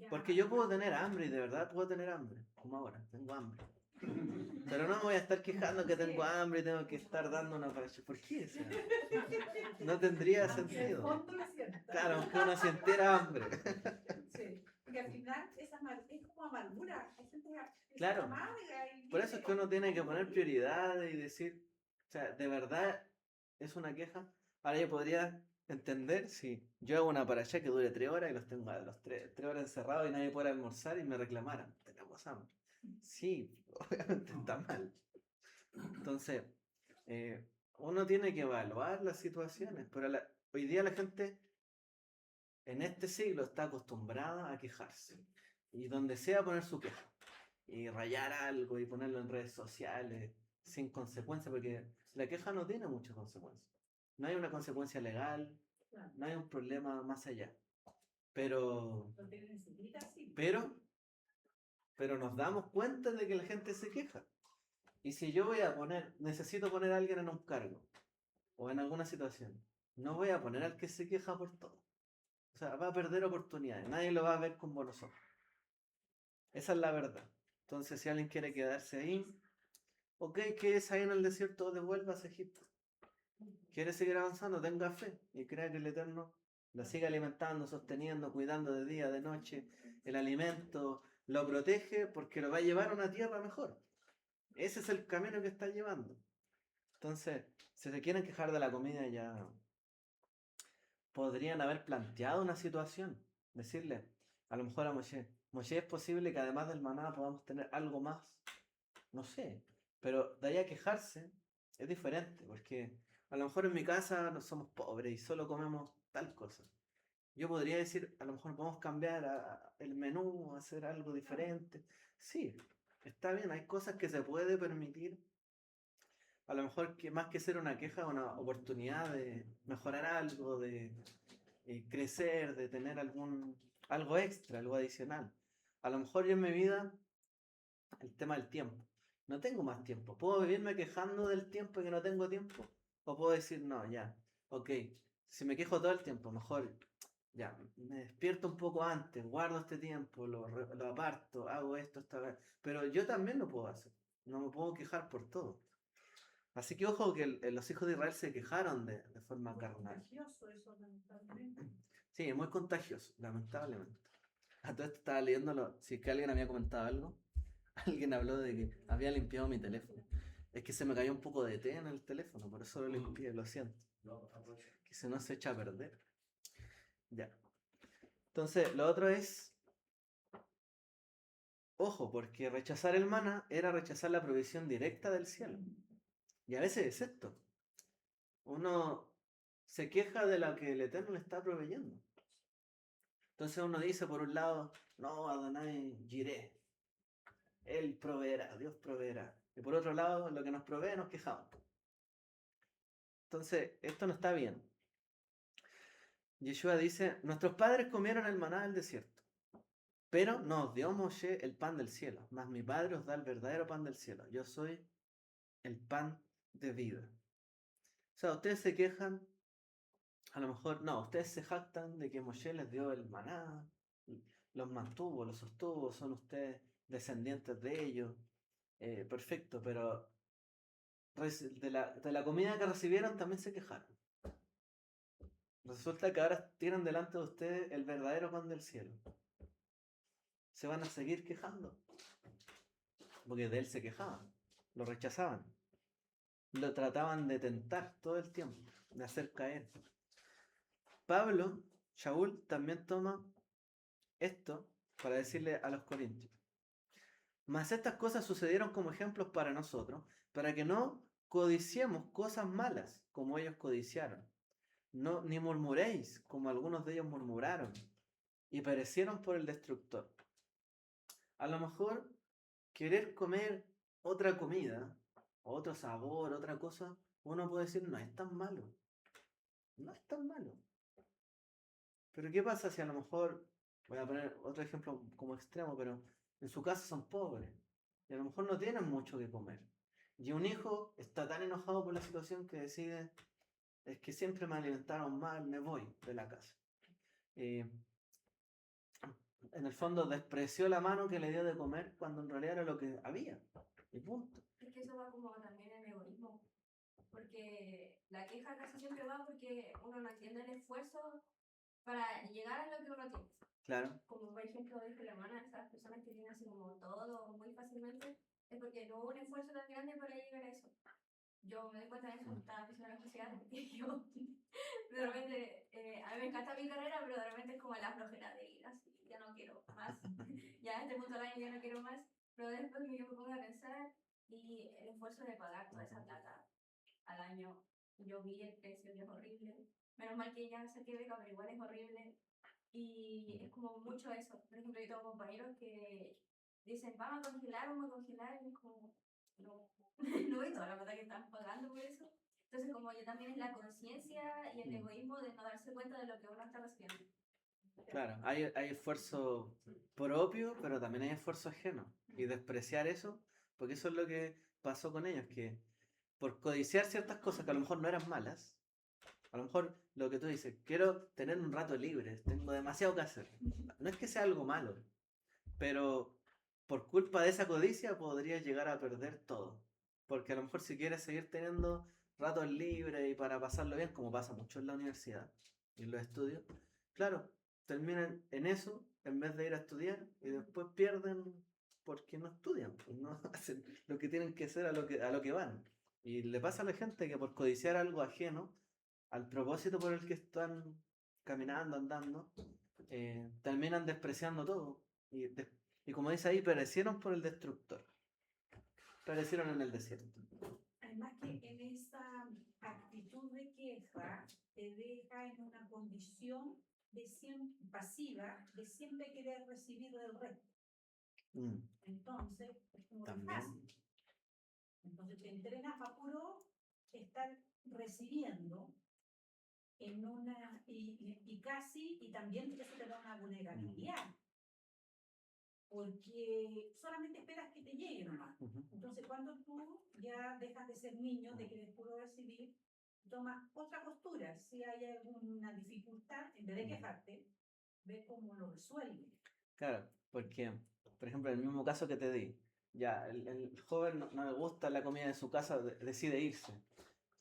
Porque yo puedo tener hambre y de verdad puedo tener hambre, como ahora, tengo hambre. Pero no me voy a estar quejando que tengo hambre y tengo que estar dando una paracha. ¿Por qué? O sea, no tendría sentido. Claro, aunque uno sintiera hambre. Sí, porque al final es como amargura. Hay gente que Claro. se amarga y Por eso es que uno tiene que poner prioridades y decir, o sea, de verdad es una queja. Ahora yo podría entender si yo hago una paracha que dure 3 horas y los tengo a los 3 horas encerrados y nadie puede almorzar y me reclamaran, tenemos hambre. Sí, obviamente está mal. Entonces, uno tiene que evaluar las situaciones, pero hoy día la gente en este siglo está acostumbrada a quejarse y donde sea poner su queja y rayar algo y ponerlo en redes sociales sin consecuencia, porque la queja no tiene muchas consecuencias. No hay una consecuencia legal, no hay un problema más allá. Pero nos damos cuenta de que la gente se queja. Y si yo necesito poner a alguien en un cargo o en alguna situación, no voy a poner al que se queja por todo. O sea, va a perder oportunidades, nadie lo va a ver con buenos ojos. Esa es la verdad. Entonces, si alguien quiere quedarse ahí, ok, que es ahí en el desierto, devuélvase a Egipto. Quiere seguir avanzando, tenga fe y crea que el Eterno la sigue alimentando, sosteniendo, cuidando de día, de noche. El alimento lo protege porque lo va a llevar a una tierra mejor. Ese es el camino que está llevando. Entonces, si se quieren quejar de la comida, ya podrían haber planteado una situación. Decirle, a lo mejor a Moshe, Moshe, es posible que además del maná podamos tener algo más. No sé, pero de ahí a quejarse es diferente, porque a lo mejor en mi casa no somos pobres y solo comemos tal cosa. Yo podría decir, a lo mejor podemos cambiar el menú, hacer algo diferente. Sí, está bien, hay cosas que se puede permitir. A lo mejor que más que ser una queja, una oportunidad de mejorar algo, de crecer, de tener algo extra, algo adicional. A lo mejor yo en mi vida, el tema del tiempo. No tengo más tiempo. ¿Puedo vivirme quejando del tiempo y que no tengo tiempo? ¿O puedo decir, no, ya, ok, si me quejo todo el tiempo, mejor, ya, me despierto un poco antes, guardo este tiempo, lo aparto, hago esto, esta vez. Pero yo también lo puedo hacer. No me puedo quejar por todo. Así que ojo que los hijos de Israel se quejaron de forma muy carnal. contagioso eso, lamentablemente. Sí, es muy contagioso, lamentablemente. A todo esto estaba leyéndolo, si es que alguien había comentado algo, alguien habló de que había limpiado mi teléfono. Es que se me cayó un poco de té en el teléfono, por eso lo limpié, lo siento. Que se nos echa a perder. Ya. Entonces, lo otro es, ojo, porque rechazar el maná era rechazar la provisión directa del cielo. Y a veces es esto. Uno se queja de lo que el Eterno le está proveyendo. Entonces uno dice por un lado, no, Adonai Jireh, Él proveerá, Dios proveerá. Y por otro lado, lo que nos provee nos quejamos. Entonces, esto no está bien. Yeshua dice, nuestros padres comieron el maná del desierto, pero nos dio Moshe el pan del cielo, mas mi Padre os da el verdadero pan del cielo. Yo soy el pan de vida. O sea, ustedes se quejan, a lo mejor, no, ustedes se jactan de que Moshe les dio el maná, los mantuvo, los sostuvo, son ustedes descendientes de ellos. Perfecto, pero de la comida que recibieron también se quejaron. Resulta que ahora tienen delante de ustedes el verdadero pan del cielo. Se van a seguir quejando. Porque de él se quejaban, lo rechazaban, lo trataban de tentar todo el tiempo, de hacer caer. Pablo, Shaul, también toma esto para decirle a los corintios. Mas estas cosas sucedieron como ejemplos para nosotros, para que no codiciemos cosas malas como ellos codiciaron. No, ni murmuréis como algunos de ellos murmuraron y perecieron por el destructor. A lo mejor querer comer otra comida, otro sabor, otra cosa, uno puede decir, no es tan malo. No es tan malo. Pero ¿qué pasa si a lo mejor, voy a poner otro ejemplo como extremo, pero en su casa son pobres y a lo mejor no tienen mucho que comer? Y un hijo está tan enojado por la situación que decide, es que siempre me alimentaron mal, me voy de la casa. En el fondo despreció la mano que le dio de comer cuando en realidad era lo que había. Y punto. Es que eso va como también en egoísmo. Porque la queja casi siempre va porque uno no entiende el esfuerzo para llegar a lo que uno tiene. Claro. Como por ejemplo dice la hermana, esas personas que tienen así como todo muy fácilmente, es porque no hubo un esfuerzo tan grande para llegar a eso. Yo me doy cuenta de eso, estaba pensando en la sociedad, porque yo de repente, a mí me encanta mi carrera, pero de repente es como la flojera de ir así, ya no quiero más, ya a este punto del año ya no quiero más, pero después yo me pongo a pensar y el esfuerzo de pagar toda esa plata al año, yo vi el precio y es horrible, menos mal que ya saqué beca, pero igual es horrible, y es como mucho eso. Por ejemplo, yo tengo compañeros que dicen, vamos a congelar, y es como, no, no es toda la plata que están pagando por eso. Entonces, como yo también es la conciencia y el egoísmo de no darse cuenta de lo que uno está recibiendo. Claro, hay esfuerzo propio, pero también hay esfuerzo ajeno. Y despreciar eso, porque eso es lo que pasó con ellos, que por codiciar ciertas cosas que a lo mejor no eran malas, a lo mejor lo que tú dices, quiero tener un rato libre, tengo demasiado que hacer. No es que sea algo malo, pero por culpa de esa codicia podrías llegar a perder todo. Porque a lo mejor si quieres seguir teniendo ratos libres y para pasarlo bien, como pasa mucho en la universidad y en los estudios, claro, terminan en eso en vez de ir a estudiar y después pierden porque no estudian, pues no hacen lo que tienen que hacer a lo que van. Y le pasa a la gente que por codiciar algo ajeno al propósito por el que están caminando, andando, terminan despreciando todo. Y como dice ahí, perecieron por el destructor. Perecieron en el desierto. Además que en esa actitud de queja te deja en una condición de siempre, pasiva, de siempre querer recibir del resto. Entonces, es como que fácil. Entonces te entrenas a puro estar recibiendo en una, y casi, y también eso te da una vulnerabilidad. Porque solamente esperas que te llegue nomás. Entonces, cuando tú ya dejas de ser niño, de querer puro recibir, tomas otra postura. Si hay alguna dificultad, en vez de quejarte, ve cómo lo resuelve. Claro, porque, por ejemplo, en el mismo caso que te di, ya, el joven no le gusta la comida de su casa, decide irse.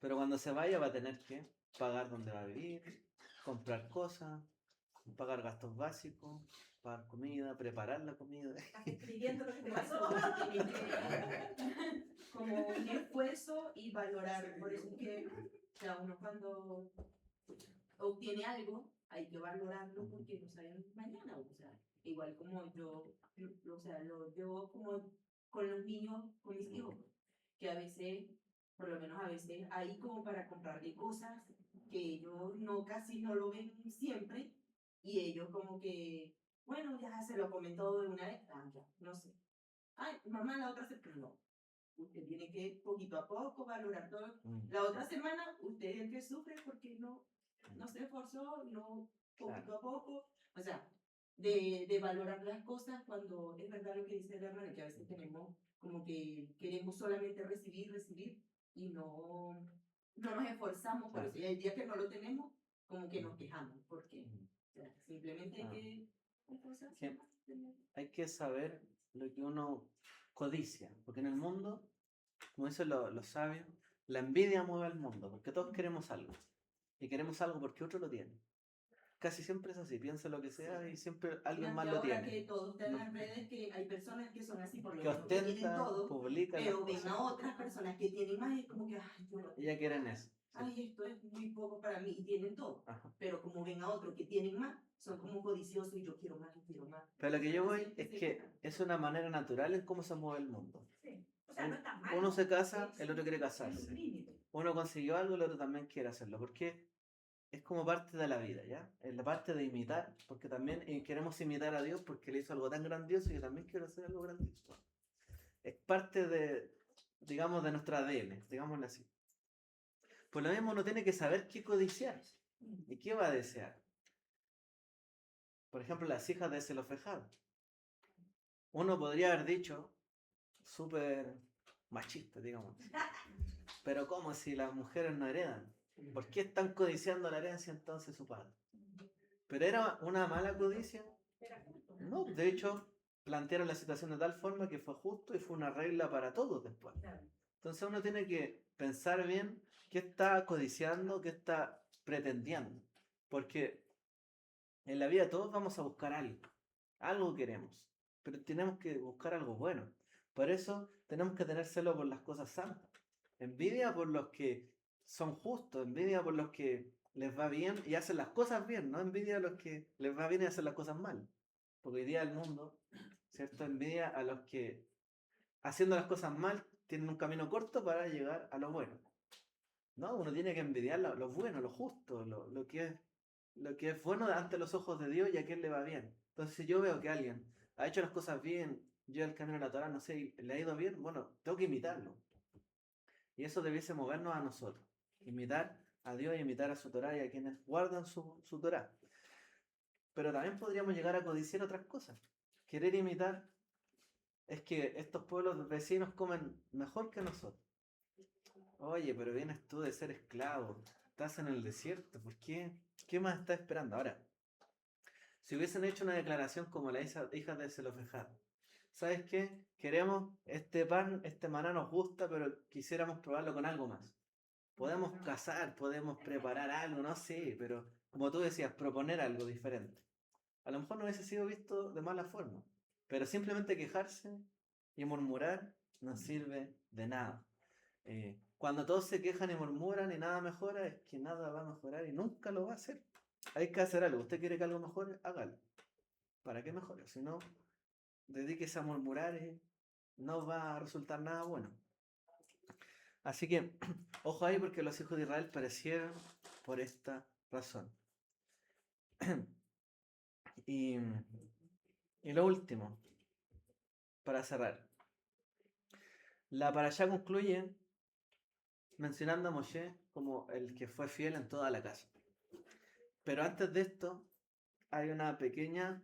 Pero cuando se vaya va a tener que pagar donde va a vivir, comprar cosas, pagar gastos básicos, pagar comida, preparar la comida. Estás escribiendo lo que te pasó. Como un esfuerzo y valorar. Por eso es que, o sea, uno cuando obtiene algo, hay que valorarlo porque no saben mañana. O sea, igual como yo, o sea, yo como con los niños, con mis hijos, que a veces, por lo menos a veces, hay como para comprarle cosas que ellos no, casi no lo ven siempre, y ellos como que, bueno, ya se lo comen todo de una vez, ya, no sé. Ay, mamá, la otra semana, no. Usted tiene que poquito a poco valorar todo. La otra semana, usted es el que sufre porque no se esforzó, no, poquito a poco. O sea, de valorar las cosas cuando es verdad lo que dice la hermana, que a veces tenemos como que queremos solamente recibir y no nos esforzamos por eso. Y el día que no lo tenemos, como que nos quejamos, porque o sea, simplemente hay que esforzarse. Hay que saber lo que uno codicia, porque en el mundo, como dicen los sabios, la envidia mueve al mundo, porque todos queremos algo, y queremos algo porque otro lo tiene. Casi siempre es así, piensa lo que sea y siempre alguien más lo tiene. Que todo está en las redes, que hay personas que son así por lo que ostentan, que tienen todo, publican, pero ven a otras personas que tienen más y es como que, ay, yo no tengo. Ellas quieren eso. Ay, esto es muy poco para mí, y tienen todo. Ajá. Pero como ven a otros que tienen más, son como codiciosos y yo quiero más, yo quiero más. Pero lo que yo voy es que es una manera natural en cómo se mueve el mundo. Sí. O sea, no está mal. Uno se casa, Es el otro quiere un casarse. límite. Uno consiguió algo, el otro también quiere hacerlo. Porque es como parte de la vida, ¿ya? Es la parte de imitar, porque también queremos imitar a Dios porque le hizo algo tan grandioso y yo también quiero hacer algo grandioso. Es parte de, digamos, de nuestro ADN, digámoslo así. Por lo mismo uno tiene que saber qué codiciar y qué va a desear. Por ejemplo, las hijas de Zelofejad. Uno podría haber dicho, súper machista, digamos. Pero ¿cómo si las mujeres no heredan? ¿Por qué están codiciando la herencia entonces su padre? ¿Pero era una mala codicia? Era justo. No, de hecho, plantearon la situación de tal forma que fue justo y fue una regla para todos después. Claro. Entonces uno tiene que pensar bien qué está codiciando, qué está pretendiendo. Porque en la vida todos vamos a buscar algo queremos, pero tenemos que buscar algo bueno. Por eso tenemos que tener celo por las cosas santas, envidia por los que son justos, envidia por los que les va bien y hacen las cosas bien, no envidia a los que les va bien y hacen las cosas mal. Porque hoy día el mundo, ¿cierto? Envidia a los que haciendo las cosas mal tienen un camino corto para llegar a lo bueno. No, uno tiene que envidiar lo bueno, lo justo, lo que es bueno ante los ojos de Dios y a quien le va bien. Entonces, si yo veo que alguien ha hecho las cosas bien, lleva el camino de la Torah, no sé, y le ha ido bien, bueno, tengo que imitarlo. Y eso debiese movernos a nosotros. Imitar a Dios y imitar a su Torah y a quienes guardan su Torah. Pero también podríamos llegar a codiciar otras cosas. Querer imitar es que estos pueblos vecinos comen mejor que nosotros. Oye, pero vienes tú de ser esclavo, estás en el desierto, ¿por qué? ¿Qué más estás esperando? Ahora, si hubiesen hecho una declaración como la hija de Zelofejad, ¿sabes qué? Queremos este pan, este maná nos gusta, pero quisiéramos probarlo con algo más. Podemos cazar, podemos preparar algo, no sé, pero como tú decías, proponer algo diferente. A lo mejor no hubiese sido visto de mala forma, pero simplemente quejarse y murmurar no sirve de nada. Cuando todos se quejan y murmuran y nada mejora, es que nada va a mejorar y nunca lo va a hacer. Hay que hacer algo. ¿Usted quiere que algo mejore? Hágalo. ¿Para qué mejore? Si no, dedíquese a murmurar y no va a resultar nada bueno. Así que, ojo ahí porque los hijos de Israel perecieron por esta razón. y lo último, para cerrar. La parashá concluye mencionando a Moshe como el que fue fiel en toda la casa. Pero antes de esto, hay una pequeña,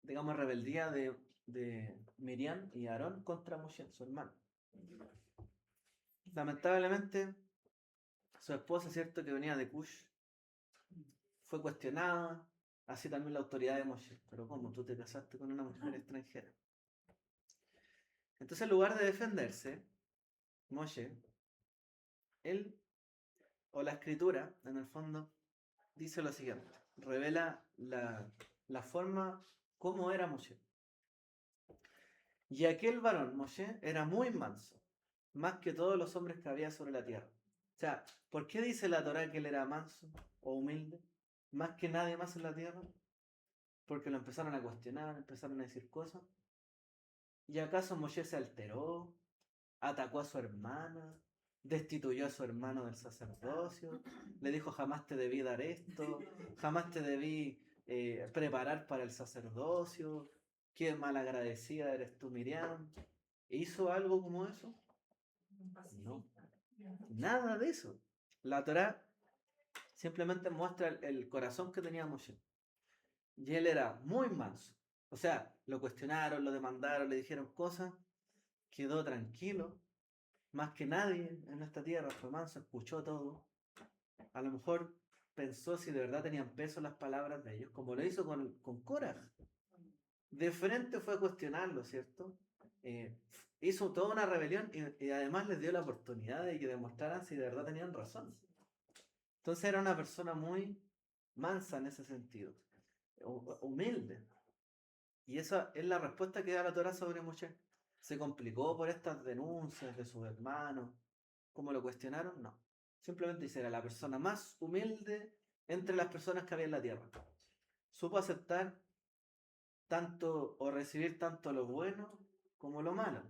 digamos, rebeldía de Miriam y Aarón contra Moshe, su hermano. Lamentablemente, su esposa, cierto que venía de Cush, fue cuestionada, así también la autoridad de Moshe. Pero ¿cómo? Tú te casaste con una mujer extranjera. Entonces, en lugar de defenderse, Moshe, él, o la escritura, en el fondo, dice lo siguiente, revela la forma como era Moshe. Y aquel varón, Moshe, era muy manso, más que todos los hombres que había sobre la tierra. O sea, ¿por qué dice la Torá que él era manso o humilde? Más que nadie más en la tierra. Porque lo empezaron a cuestionar, empezaron a decir cosas. ¿Y acaso Moshe se alteró? ¿Atacó a su hermana? ¿Destituyó a su hermano del sacerdocio? ¿Le dijo jamás te debí dar esto? ¿Jamás te debí preparar para el sacerdocio? ¿Qué malagradecida eres tú, Miriam? ¿Hizo algo como eso? No, nada de eso. La Torá simplemente muestra el corazón que tenía Moshe. Y él era muy manso. O sea, lo cuestionaron, lo demandaron, le dijeron cosas, quedó tranquilo. Más que nadie en esta tierra fue manso, escuchó todo. A lo mejor pensó si de verdad tenían peso las palabras de ellos, como lo hizo con Korah. De frente fue a cuestionarlo, ¿cierto? Hizo toda una rebelión y además les dio la oportunidad de que demostraran si de verdad tenían razón. Entonces era una persona muy mansa en ese sentido, humilde. Y esa es la respuesta que da la Torá sobre Moshe. ¿Se complicó por estas denuncias de sus hermanos? ¿Cómo lo cuestionaron? No. Simplemente dice, era la persona más humilde entre las personas que había en la tierra. Supo aceptar tanto o recibir tanto lo bueno como lo malo.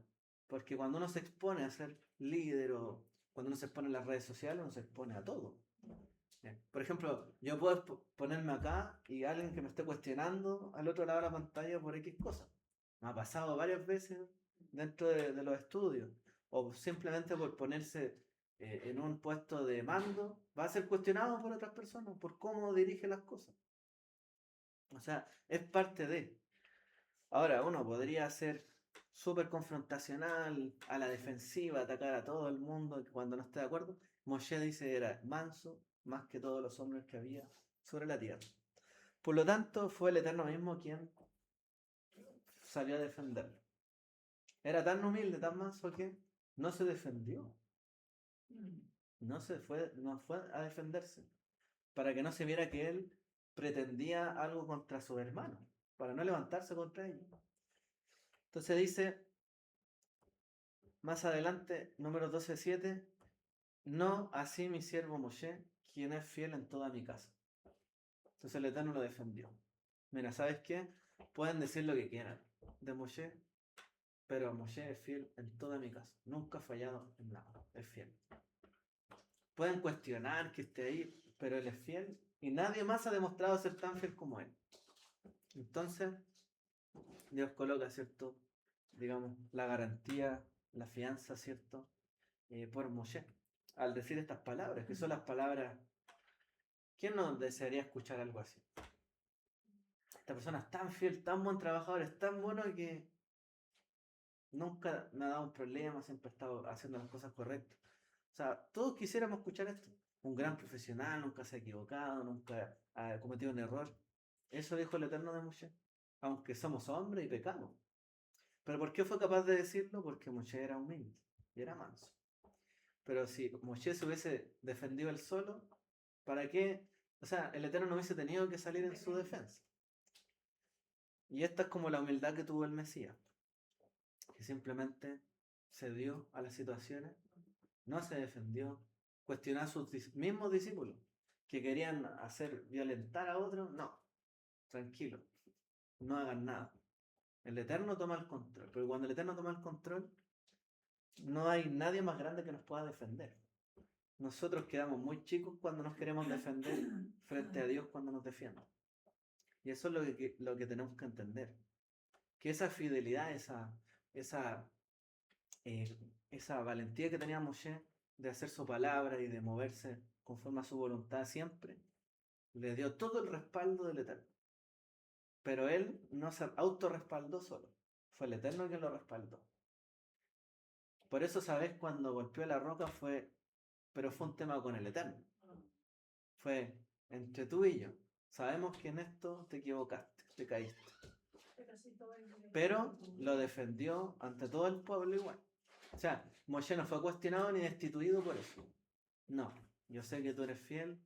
Porque cuando uno se expone a ser líder o cuando uno se expone en las redes sociales, uno se expone a todo. Por ejemplo, yo puedo ponerme acá y alguien que me esté cuestionando al otro lado de la pantalla por X cosas. Me ha pasado varias veces dentro de los estudios. O simplemente por ponerse en un puesto de mando, va a ser cuestionado por otras personas, por cómo dirige las cosas. O sea, es parte de. Ahora, uno podría ser súper confrontacional, a la defensiva, atacar a todo el mundo cuando no esté de acuerdo. Moshe dice era manso, más que todos los hombres que había sobre la tierra. Por lo tanto, fue el Eterno mismo quien salió a defenderlo. Era tan humilde, tan manso que no se defendió. No fue a defenderse. Para que no se viera que él pretendía algo contra su hermano. Para no levantarse contra ellos. Entonces dice, más adelante, número 12:7, no así mi siervo Moshe, quien es fiel en toda mi casa. Entonces el Eterno lo defendió. Mira, ¿sabes qué? Pueden decir lo que quieran de Moshe, pero Moshe es fiel en toda mi casa. Nunca ha fallado en nada. Es fiel. Pueden cuestionar que esté ahí, pero él es fiel y nadie más ha demostrado ser tan fiel como él. Entonces, Dios coloca, ¿cierto? Digamos, la garantía, la fianza, ¿cierto? Por Moshe. Al decir estas palabras, que son las palabras, ¿quién no desearía escuchar algo así? Esta persona es tan fiel, tan buen trabajador, es tan bueno que nunca me ha dado un problema, siempre ha estado haciendo las cosas correctas. O sea, todos quisiéramos escuchar esto. Un gran profesional, nunca se ha equivocado, nunca ha cometido un error. Eso dijo el Eterno de Moshe. Aunque somos hombres y pecamos. ¿Pero por qué fue capaz de decirlo? Porque Moshe era humilde y era manso. Pero si Moshe se hubiese defendido él solo, ¿para qué? O sea, el Eterno no hubiese tenido que salir en su defensa. Y esta es como la humildad que tuvo el Mesías, que simplemente se dio a las situaciones, no se defendió, cuestionó a sus mismos discípulos que querían hacer violentar a otros. No, tranquilo, no hagan nada. El Eterno toma el control, pero cuando el Eterno toma el control, no hay nadie más grande que nos pueda defender. Nosotros quedamos muy chicos cuando nos queremos defender frente a Dios cuando nos defiende. Y eso es lo que tenemos que entender. Que esa fidelidad, esa valentía que tenía Moshe de hacer su palabra y de moverse conforme a su voluntad siempre, le dio todo el respaldo del Eterno. Pero él no se autorrespaldó solo. Fue el Eterno quien lo respaldó. Por eso, ¿sabes? Cuando golpeó la roca pero fue un tema con el Eterno. Fue entre tú y yo. Sabemos que en esto te equivocaste, te caíste. Pero lo defendió ante todo el pueblo igual. O sea, Moshe no fue cuestionado ni destituido por eso. No, yo sé que tú eres fiel,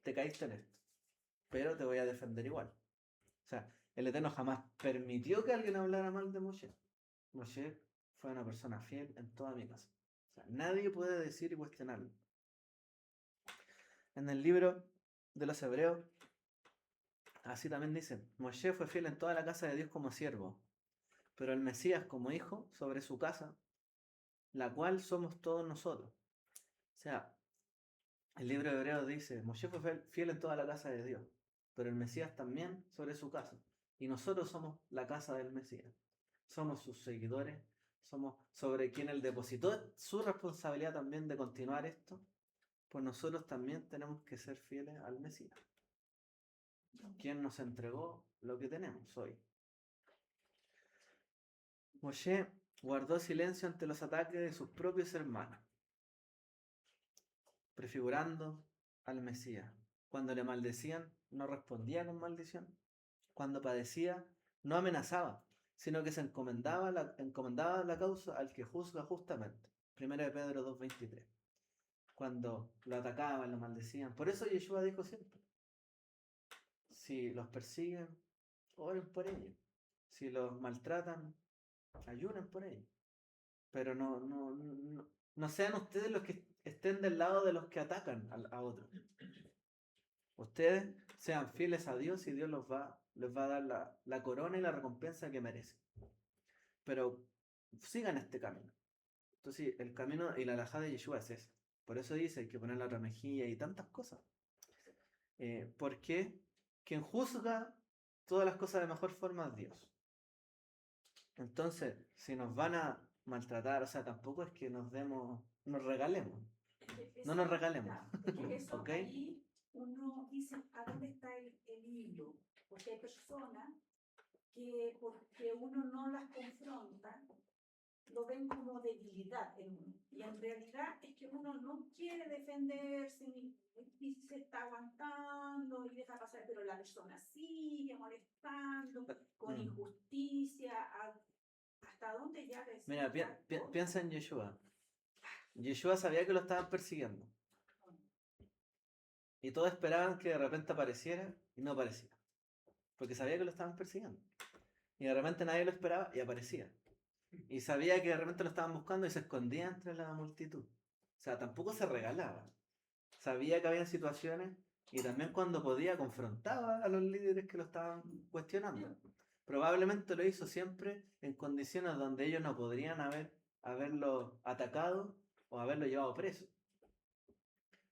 te caíste en esto, pero te voy a defender igual. O sea, el Eterno jamás permitió que alguien hablara mal de Moshe. Moshe fue una persona fiel en toda mi casa. O sea, nadie puede decir y cuestionarlo. En el libro de los Hebreos, así también dice, Moshe fue fiel en toda la casa de Dios como siervo, pero el Mesías como hijo sobre su casa, la cual somos todos nosotros. O sea, el libro de Hebreos dice, Moshe fue fiel en toda la casa de Dios, pero el Mesías también sobre su casa. Y nosotros somos la casa del Mesías. Somos sus seguidores, somos sobre quien él depositó su responsabilidad también de continuar esto, pues nosotros también tenemos que ser fieles al Mesías, quien nos entregó lo que tenemos hoy. Moshe guardó silencio ante los ataques de sus propios hermanos, prefigurando al Mesías. Cuando le maldecían, no respondía con maldición. Cuando padecía, no amenazaba, sino que se encomendaba la causa al que juzga justamente. 1 de Pedro 2:23. Cuando lo atacaban, lo maldecían. Por eso Yeshua dijo siempre, si los persiguen, oren por ellos. Si los maltratan, ayunen por ellos. Pero no sean ustedes los que estén del lado de los que atacan a otros. Ustedes sean fieles a Dios y Dios les va a dar la corona y la recompensa que merecen. pero sigan este camino. Entonces, el camino y la alajá de Yeshua es ese. Por eso dice, hay que poner la otra mejilla y tantas cosas. Porque quien juzga todas las cosas de mejor forma es Dios. Entonces, si nos van a maltratar, o sea, tampoco es que nos regalemos. No nos regalemos. Eso, ¿Ok? ahí uno dice, ¿a dónde está el hilo? Porque hay personas que porque uno no las confronta, lo ven como debilidad en uno. Y en realidad es que uno no quiere defenderse y se está aguantando y deja pasar, pero la persona sigue molestando con injusticia. ¿Hasta dónde ya ves? Mira, piensa en Yeshua. Yeshua sabía que lo estaban persiguiendo. Y todos esperaban que de repente apareciera y no aparecía. Porque sabía que lo estaban persiguiendo. Y de repente nadie lo esperaba y aparecía. Y sabía que de repente lo estaban buscando y se escondía entre la multitud. O sea, tampoco se regalaba. Sabía que había situaciones y también cuando podía confrontaba a los líderes que lo estaban cuestionando. Probablemente lo hizo siempre en condiciones donde ellos no podrían haberlo atacado o haberlo llevado preso.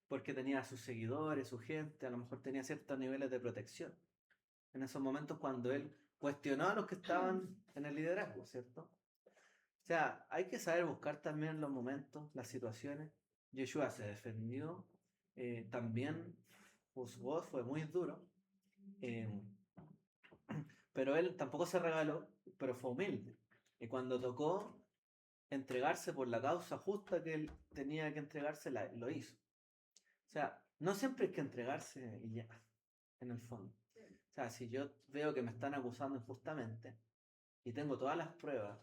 Porque tenía a sus seguidores, su gente, a lo mejor tenía ciertos niveles de protección. En esos momentos cuando él cuestionó a los que estaban en el liderazgo, ¿cierto? O sea, hay que saber buscar también los momentos, las situaciones. Yeshua se defendió, también juzgó, fue muy duro, pero él tampoco se regaló, pero fue humilde. Y cuando tocó entregarse por la causa justa que él tenía que entregarse, lo hizo. O sea, no siempre hay que entregarse y ya, en el fondo. O sea, si yo veo que me están acusando injustamente y tengo todas las pruebas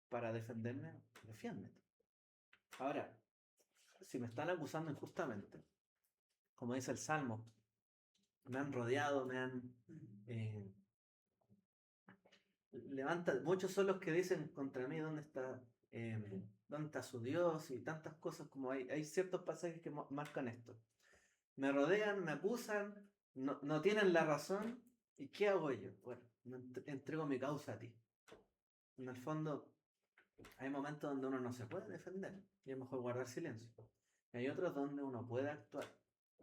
para defenderme, defiéndete. Ahora, si me están acusando injustamente, como dice el Salmo, me han rodeado, muchos son los que dicen contra mí dónde está su Dios y tantas cosas como hay ciertos pasajes que marcan esto. Me rodean, me acusan, no tienen la razón, ¿y qué hago yo? Bueno, entrego mi causa a ti. En el fondo, hay momentos donde uno no se puede defender y es mejor guardar silencio. Y hay otros donde uno puede actuar,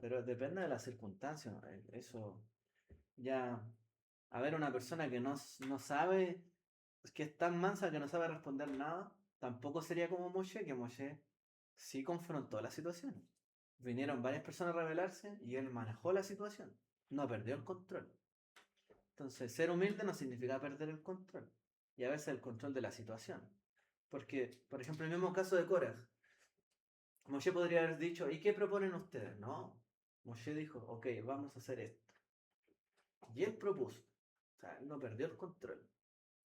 pero depende de las circunstancias. Eso ya, a ver, una persona que no sabe, que es tan mansa que no sabe responder nada, tampoco sería como Moshe, que Moshe sí confrontó la situación. Vinieron varias personas a rebelarse y él manejó la situación, no perdió el control. Entonces, ser humilde no significa perder el control, y a veces el control de la situación. Porque, por ejemplo, el mismo caso de Korah, Moshe podría haber dicho, ¿y qué proponen ustedes? No, Moshe dijo, ok, vamos a hacer esto. Y él propuso. O sea, él no perdió el control.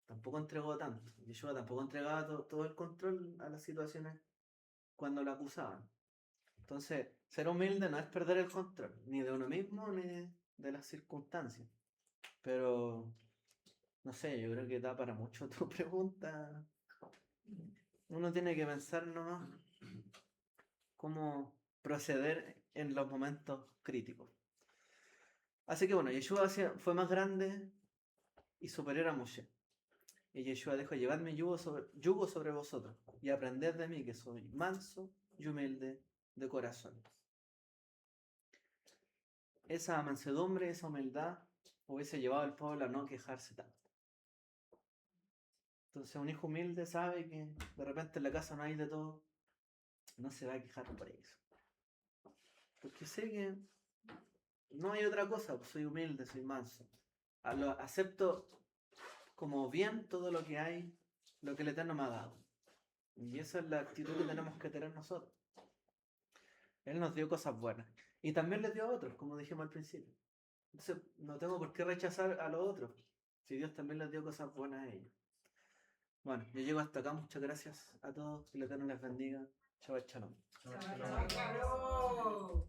Tampoco entregó tanto. Yeshua tampoco entregaba todo el control a las situaciones cuando lo acusaban. Entonces, ser humilde no es perder el control, ni de uno mismo, ni de las circunstancias. Pero, no sé, yo creo que da para mucho tu pregunta. Uno tiene que pensar nomás cómo proceder en los momentos críticos. Así que bueno, Yeshua fue más grande y superior a Moshe. Y Yeshua dijo, llevad mi yugo sobre vosotros y aprended de mí, que soy manso y humilde de corazón. Esa mansedumbre, esa humildad hubiese llevado al pueblo a no quejarse tanto. Entonces un hijo humilde sabe que de repente en la casa no hay de todo, no se va a quejar por eso. Porque sé que no hay otra cosa, pues soy humilde, soy manso. Acepto como bien todo lo que hay, lo que el Eterno me ha dado. Y esa es la actitud que tenemos que tener nosotros. Él nos dio cosas buenas. Y también les dio a otros, como dijimos al principio. Entonces no tengo por qué rechazar a los otros, si Dios también les dio cosas buenas a ellos. Bueno, yo llego hasta acá. Muchas gracias a todos. Que el Eterno les bendiga. Shabbat shalom. Chao.